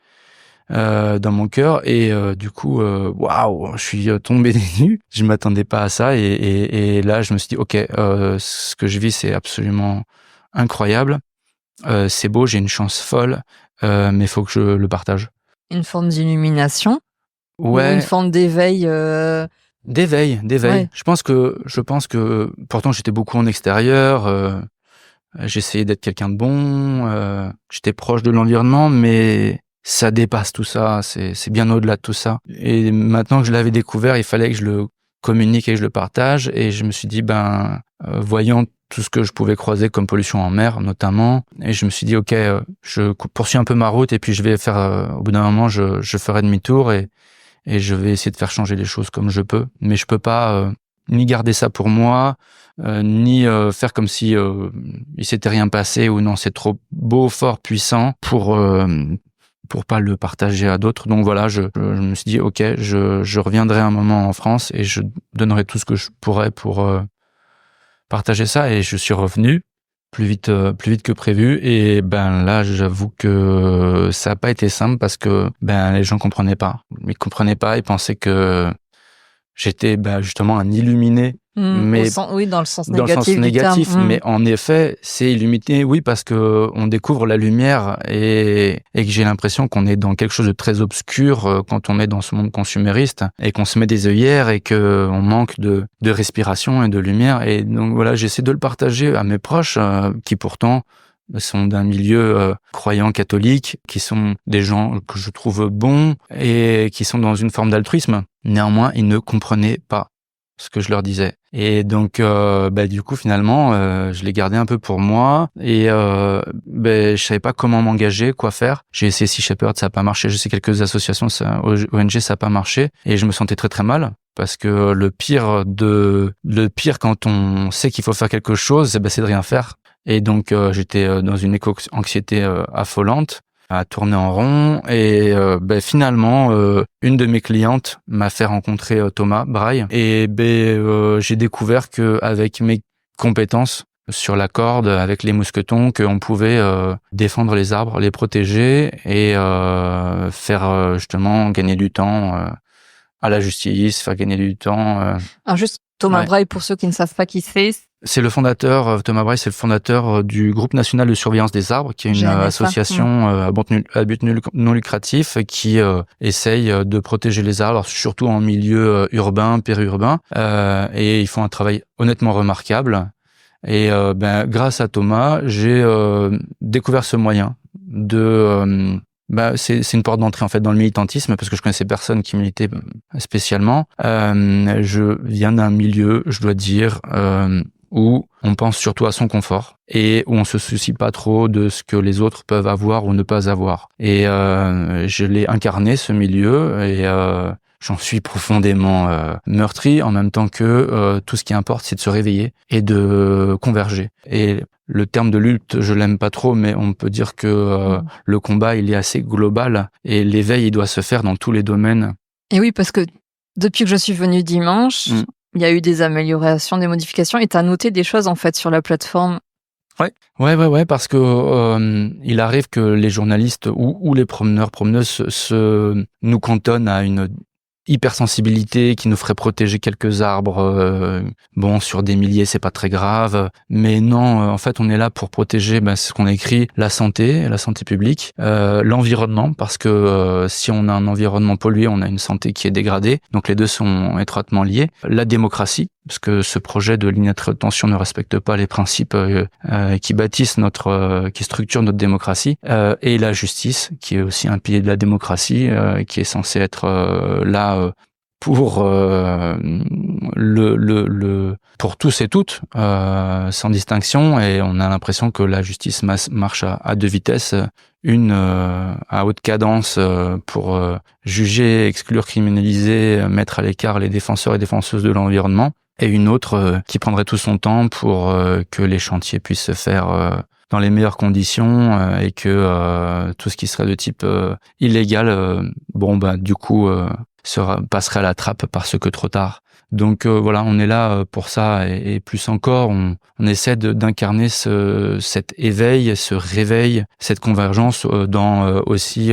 dans mon cœur. Et du coup, waouh, je suis tombé des nues. Je m'attendais pas à ça. Et là, je me suis dit, ok, ce que je vis, c'est absolument incroyable. C'est beau, j'ai une chance folle. Mais il faut que je le partage. Une forme d'illumination ou Ouais. une forme d'éveil D'éveil. Ouais. Je pense que pourtant j'étais beaucoup en extérieur, j'essayais d'être quelqu'un de bon, j'étais proche de l'environnement, mais ça dépasse tout ça, c'est bien au-delà de tout ça. Et maintenant que je l'avais découvert, il fallait que je le communique et que je le partage. Et je me suis dit, voyant tout ce que je pouvais croiser comme pollution en mer, notamment. Et je me suis dit, ok, je poursuis un peu ma route et puis je vais faire, au bout d'un moment, je ferai demi-tour et je vais essayer de faire changer les choses comme je peux. Mais je peux pas ni garder ça pour moi, ni faire comme si il s'était rien passé ou non, c'est trop beau, fort, puissant pour pas le partager à d'autres. Donc voilà, je me suis dit, ok, je reviendrai un moment en France et je donnerai tout ce que je pourrais pour partager ça. Et je suis revenu plus vite que prévu. Et là, j'avoue que ça n'a pas été simple parce que les gens comprenaient pas. Ils comprenaient pas, ils pensaient que j'étais justement un illuminé. Mais dans le sens dans le sens négatif, terme. mais en effet, c'est illuminé, oui, parce que on découvre la lumière et que j'ai l'impression qu'on est dans quelque chose de très obscur quand on est dans ce monde consumériste et qu'on se met des œillères et que on manque de respiration et de lumière. Et donc voilà, j'essaie de le partager à mes proches qui pourtant sont d'un milieu croyant catholique, qui sont des gens que je trouve bons et qui sont dans une forme d'altruisme. Néanmoins, ils ne comprenaient pas ce que je leur disais. Et donc, du coup, finalement, je l'ai gardé un peu pour moi et je savais pas comment m'engager, quoi faire. J'ai essayé Sea Shepherd, ça a pas marché. J'ai essayé quelques associations, ONG, ça a pas marché. Et je me sentais très très mal parce que le pire quand on sait qu'il faut faire quelque chose, c'est de rien faire. Et donc, j'étais dans une éco-anxiété affolante, à tourner en rond. Et finalement, une de mes clientes m'a fait rencontrer Thomas Braille. Et j'ai découvert que avec mes compétences sur la corde, avec les mousquetons, qu'on pouvait défendre les arbres, les protéger et faire justement gagner du temps à la justice, faire gagner du temps. Alors juste Thomas Braille, pour ceux qui ne savent pas qui c'est. C'est le fondateur, Thomas Braille, c'est le fondateur du Groupe National de Surveillance des Arbres, qui est une association à but non lucratif qui essaye de protéger les arbres, surtout en milieu urbain, périurbain. Et ils font un travail honnêtement remarquable. Et grâce à Thomas, j'ai découvert ce moyen de... c'est une porte d'entrée en fait dans le militantisme parce que je connaissais personne qui militait spécialement. Je viens d'un milieu, je dois dire, où on pense surtout à son confort et où on se soucie pas trop de ce que les autres peuvent avoir ou ne pas avoir. Et je l'ai incarné ce milieu et j'en suis profondément meurtri en même temps que tout ce qui importe c'est de se réveiller et de converger. Et le terme de lutte, je l'aime pas trop, mais on peut dire que le combat, il est assez global et l'éveil, il doit se faire dans tous les domaines. Et oui, parce que depuis que je suis venue dimanche, il y a eu des améliorations, des modifications, et tu as noté des choses en fait sur la plateforme. Ouais, parce que il arrive que les journalistes ou les promeuses nous cantonnent à une hypersensibilité qui nous ferait protéger quelques arbres. Sur des milliers, c'est pas très grave. Mais non, en fait, on est là pour protéger ce qu'on a écrit, la santé publique, l'environnement, parce que si on a un environnement pollué, on a une santé qui est dégradée. Donc les deux sont étroitement liés. La démocratie, parce que ce projet de ligne à très haute tension ne respecte pas les principes qui bâtissent qui structurent notre démocratie, et la justice, qui est aussi un pilier de la démocratie, qui est censé être là pour pour tous et toutes, sans distinction, et on a l'impression que la justice marche à deux vitesses, une à haute cadence pour juger, exclure, criminaliser, mettre à l'écart les défenseurs et défenseuses de l'environnement, et une autre qui prendrait tout son temps pour que les chantiers puissent se faire dans les meilleures conditions, et que tout ce qui serait de type illégal, du coup passerait à la trappe parce que trop tard. Donc voilà, on est là pour ça, et plus encore, on essaie d'incarner cet éveil, ce réveil, cette convergence dans aussi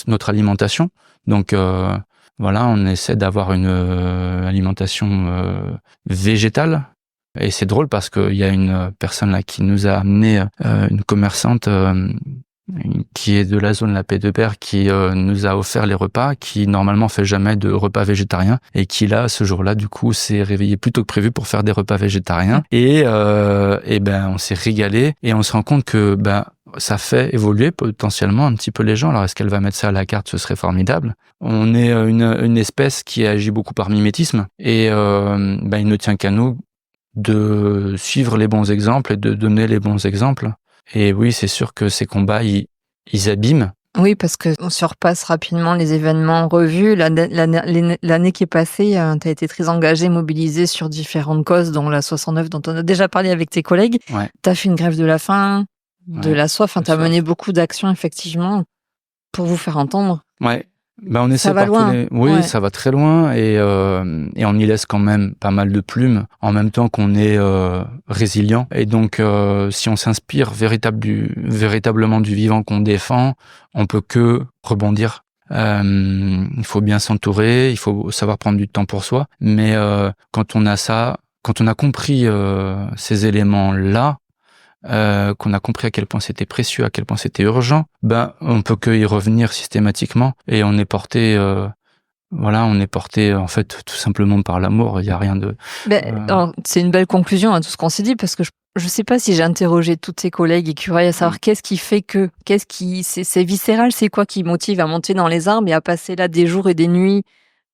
notre alimentation. Donc voilà, on essaie d'avoir une alimentation végétale. Et c'est drôle parce qu'il y a une personne là qui nous a amené, une commerçante qui est de la zone La Paix de Père, qui nous a offert les repas, qui normalement fait jamais de repas végétariens, et qui là, ce jour-là, du coup, s'est réveillé plus tôt que prévu pour faire des repas végétariens. Et on s'est régalé, et on se rend compte que ça fait évoluer potentiellement un petit peu les gens. Alors est-ce qu'elle va mettre ça à la carte? Ce serait formidable. On est une espèce qui agit beaucoup par mimétisme, et il ne tient qu'à nous de suivre les bons exemples et de donner les bons exemples. Et oui, c'est sûr que ces combats, ils abîment. Oui, parce que on surpasse rapidement les événements en revue. L'année qui est passée, tu as été très engagé, mobilisé sur différentes causes, dont la 69, dont on a déjà parlé avec tes collègues. Ouais. Tu as fait une grève de la faim, de la soif. Tu as mené beaucoup d'actions, effectivement, pour vous faire entendre. Ouais. On essaie ça va loin. Oui, ça va très loin, et on y laisse quand même pas mal de plumes, en même temps qu'on est résilient. Et donc, si on s'inspire véritablement du vivant qu'on défend, on peut que rebondir. Il faut bien s'entourer, il faut savoir prendre du temps pour soi. Mais quand on a compris ces éléments-là, qu'on a compris à quel point c'était précieux, à quel point c'était urgent, on peut que y revenir systématiquement, et on est porté en fait tout simplement par l'amour. Il y a rien de c'est une belle conclusion à tout ce qu'on s'est dit, parce que je sais pas si j'ai interrogé tous tes collègues écureuils à savoir qu'est-ce qui fait que c'est viscéral, c'est quoi qui motive à monter dans les arbres et à passer là des jours et des nuits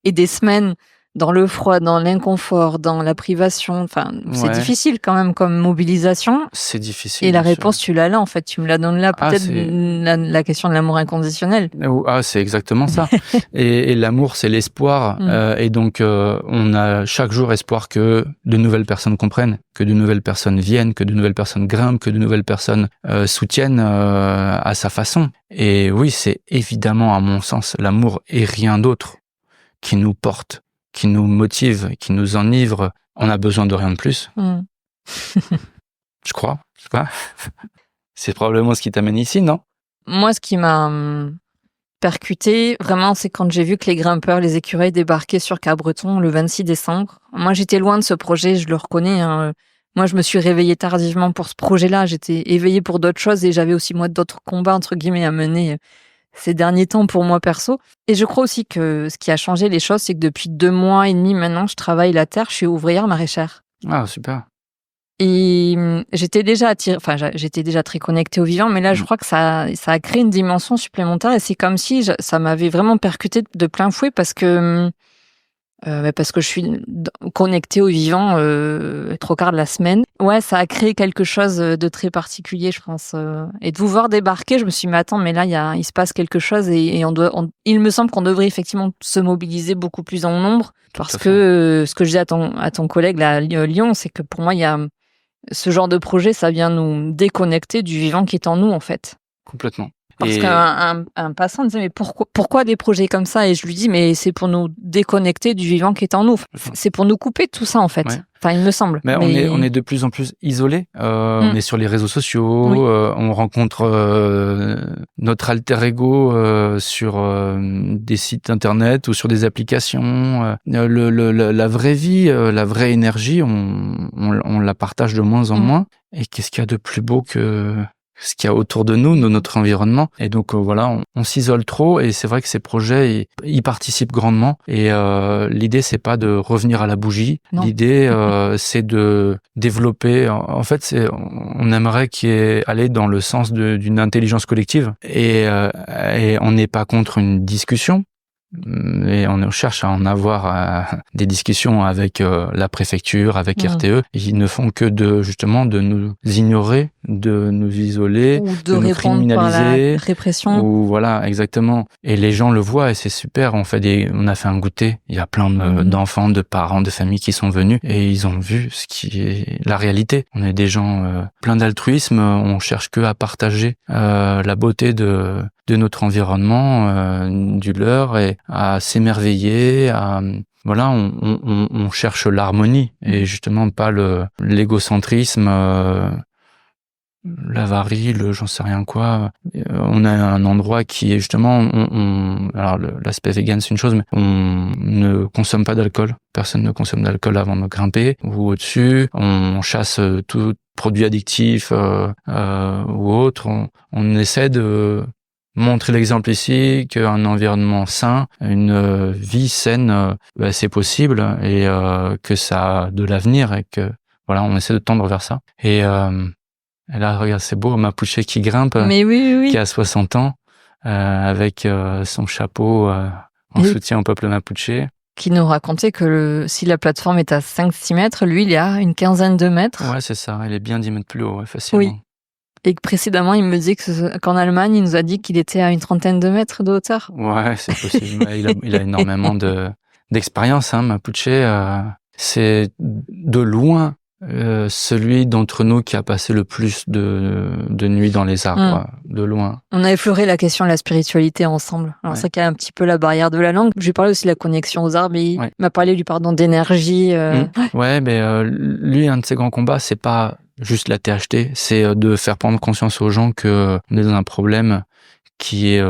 et des semaines dans le froid, dans l'inconfort, dans la privation. Enfin, c'est difficile quand même comme mobilisation. C'est difficile. Et la réponse, tu l'as là, en fait. Tu me la donnes là. Peut-être la question de l'amour inconditionnel. C'est exactement ça. et l'amour, c'est l'espoir. Et donc, on a chaque jour espoir que de nouvelles personnes comprennent, que de nouvelles personnes viennent, que de nouvelles personnes grimpent, que de nouvelles personnes soutiennent à sa façon. Et oui, c'est évidemment, à mon sens, l'amour et rien d'autre qui nous porte, qui nous motive, qui nous enivre. On a besoin de rien de plus. Je crois. Je sais pas. C'est probablement ce qui t'amène ici, non? Moi, ce qui m'a percuté, vraiment, c'est quand j'ai vu que les grimpeurs, les écureuils débarquaient sur Cabreton le 26 décembre. Moi, j'étais loin de ce projet, je le reconnais. Moi, je me suis réveillée tardivement pour ce projet-là. J'étais éveillée pour d'autres choses, et j'avais aussi, moi, d'autres combats, entre guillemets, à mener ces derniers temps pour moi perso. Et je crois aussi que ce qui a changé les choses, c'est que depuis 2 mois et demi maintenant, je travaille la terre, je suis ouvrière maraîchère. Ah, super. Et j'étais déjà j'étais déjà très connectée au vivant, mais là, je crois que ça a créé une dimension supplémentaire, et c'est comme si ça m'avait vraiment percuté de plein fouet, parce que je suis connectée au vivant 3/4 de la semaine. Ouais, ça a créé quelque chose de très particulier, je pense. Et de vous voir débarquer, je me suis dit, mais attends, mais là, il se passe quelque chose, et il me semble qu'on devrait effectivement se mobiliser beaucoup plus en nombre, parce que ce que je disais à ton collègue là, à Lyon, c'est que pour moi, il y a ce genre de projet, ça vient nous déconnecter du vivant qui est en nous, en fait. Complètement. Parce qu'un passant disait, mais pourquoi des projets comme ça? Et je lui dis, mais c'est pour nous déconnecter du vivant qui est en nous. C'est pour nous couper de tout ça, en fait. Ouais. Enfin, il me semble. Mais on est de plus en plus isolés. On est sur les réseaux sociaux. Oui. On rencontre notre alter ego sur des sites internet ou sur des applications. La vraie vie, la vraie énergie, on la partage de moins en moins. Et qu'est-ce qu'il y a de plus beau que ce qu'il y a autour de nous, notre environnement. Et donc on s'isole trop, et c'est vrai que ces projets ils participent grandement. Et l'idée, c'est pas de revenir à la bougie. Non. L'idée c'est de développer. En fait, on aimerait aller dans le sens d'une intelligence collective. Et on n'est pas contre une discussion. Et on cherche à en avoir des discussions avec la préfecture, avec RTE. Ils ne font que de nous ignorer, de nous isoler, Ou de nous répondre par la criminaliser. répression. Ou voilà, exactement. Et les gens le voient et c'est super. On a fait un goûter. Il y a plein d'enfants, de parents, de familles qui sont venus et ils ont vu ce qui est la réalité. On est des gens pleins d'altruisme. On cherche que à partager la beauté de notre environnement, du leur, et à s'émerveiller, voilà, on cherche l'harmonie et justement pas l'égocentrisme, l'avarie, j'en sais rien quoi. On a un endroit qui est justement, alors l'aspect vegan c'est une chose, mais on ne consomme pas d'alcool. Personne ne consomme d'alcool avant de grimper ou au-dessus. On chasse tout produit addictif ou autre. On essaie de montrer l'exemple ici qu'un environnement sain, une vie saine, c'est possible et que ça a de l'avenir et que voilà, on essaie de tendre vers ça. Et là, regarde, c'est beau, Mapuche qui grimpe, Mais oui. qui a 60 ans, avec son chapeau en soutien au peuple Mapuche. Qui nous racontait que si la plateforme est à 5-6 mètres, lui, il est à une quinzaine de mètres. Ouais, c'est ça, il est bien 10 mètres plus haut, facilement. Oui. Et que précédemment, il me disait qu'en Allemagne, il nous a dit qu'il était à une trentaine de mètres de hauteur. Ouais, c'est possible. Il a énormément d'expérience, Mapuche. C'est de loin celui d'entre nous qui a passé le plus de nuits dans les arbres, de loin. On a effleuré la question de la spiritualité ensemble. Alors c'est qu'il y a un petit peu la barrière de la langue. Je lui parlais aussi de la connexion aux arbres. Il m'a parlé d'énergie. Ouais, mais lui, un de ses grands combats, c'est pas juste la THT, c'est de faire prendre conscience aux gens que on est dans un problème qui est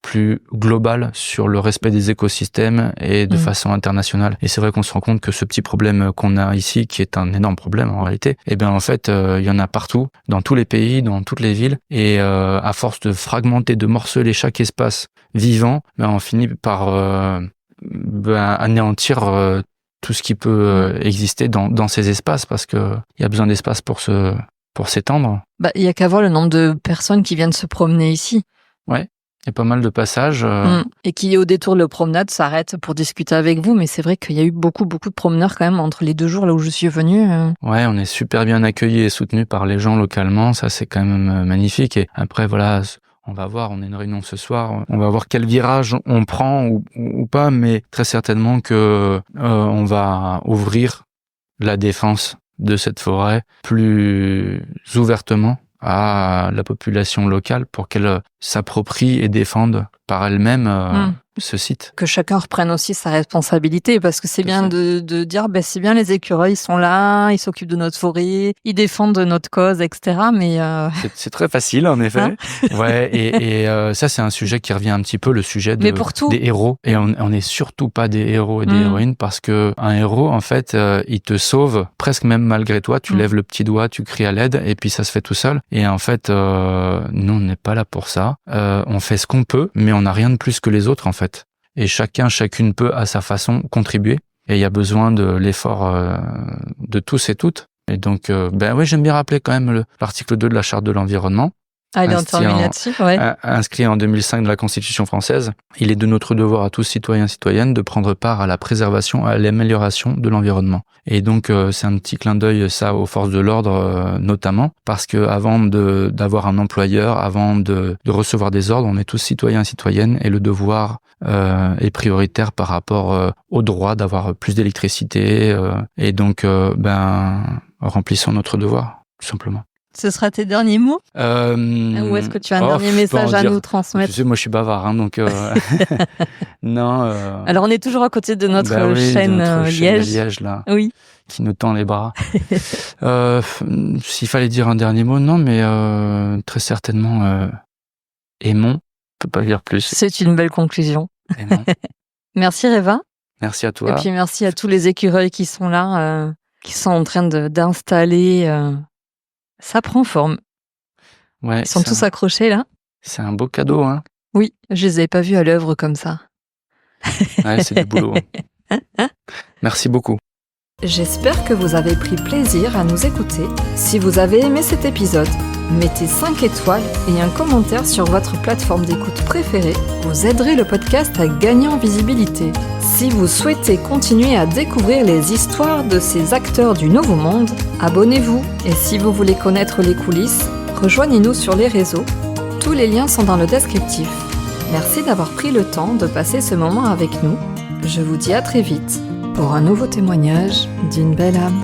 plus global sur le respect des écosystèmes et de façon internationale. Et c'est vrai qu'on se rend compte que ce petit problème qu'on a ici, qui est un énorme problème en réalité, eh bien en fait, il y en a partout, dans tous les pays, dans toutes les villes. Et à force de fragmenter, de morceler chaque espace vivant, on finit par anéantir tout ce qui peut exister dans ces espaces, parce que il y a besoin d'espace pour s'étendre. Il y a qu'à voir le nombre de personnes qui viennent se promener ici. Ouais. Il y a pas mal de passages. Et qui, au détour de la promenade, s'arrêtent pour discuter avec vous. Mais c'est vrai qu'il y a eu beaucoup de promeneurs quand même entre les 2 jours là où je suis venue. Ouais, on est super bien accueillis et soutenus par les gens localement. Ça, c'est quand même magnifique. Et après, voilà, on va voir, on a une réunion ce soir. On va voir quel virage on prend ou pas. Mais très certainement que on va ouvrir la défense de cette forêt plus ouvertement à la population locale pour qu'elle s'approprie et défende par elle-même ce site. Que chacun reprenne aussi sa responsabilité, parce que c'est bien de dire, c'est bien, les écureuils, ils sont là, ils s'occupent de notre forêt, ils défendent notre cause, etc. Mais c'est très facile, en effet. Ouais, et ça, c'est un sujet qui revient un petit peu, le sujet des héros. Et on n'est surtout pas des héros et des héroïnes, parce que un héros, en fait, il te sauve presque même malgré toi. Tu lèves le petit doigt, tu cries à l'aide, et puis ça se fait tout seul. Et en fait, nous, on n'est pas là pour ça. On fait ce qu'on peut, mais on n'a rien de plus que les autres, en fait. Et chacune peut à sa façon contribuer. Et il y a besoin de l'effort de tous et toutes. Et donc, j'aime bien rappeler quand même l'article 2 de la Charte de l'environnement. Il est terminé là-dessus, inscrit en 2005 de la Constitution française. Il est de notre devoir à tous citoyens et citoyennes de prendre part à la préservation, à l'amélioration de l'environnement. Et donc, c'est un petit clin d'œil, ça, aux forces de l'ordre, notamment, parce que avant d'avoir un employeur, avant de recevoir des ordres, on est tous citoyens et citoyennes, et le devoir est prioritaire par rapport au droit d'avoir plus d'électricité. Et donc, remplissons notre devoir, tout simplement. Ce sera tes derniers mots ou est-ce que tu as un dernier message à nous transmettre? Tu sais, moi je suis bavard, donc non. Alors on est toujours à côté de notre chaîne Liège là, qui nous tend les bras. S'il fallait dire un dernier mot, non, mais très certainement aimons. Je peux pas dire plus. C'est une belle conclusion. Aimons. Merci Réva. Merci à toi. Et puis merci à tous les écureuils qui sont là, qui sont en train d'installer. Ça prend forme. Ouais, ils sont tous accrochés là. C'est un beau cadeau, hein. Oui, je les avais pas vus à l'œuvre comme ça. Ouais, c'est du boulot. Merci beaucoup. J'espère que vous avez pris plaisir à nous écouter. Si vous avez aimé cet épisode, mettez 5 étoiles et un commentaire sur votre plateforme d'écoute préférée vous aiderez le podcast à gagner en visibilité. Si vous souhaitez continuer à découvrir les histoires de ces acteurs du Nouveau Monde, abonnez-vous. Et si vous voulez connaître les coulisses, rejoignez-nous sur les réseaux. Tous les liens sont dans le descriptif. Merci d'avoir pris le temps de passer ce moment avec nous. Je vous dis à très vite pour un nouveau témoignage d'une belle âme.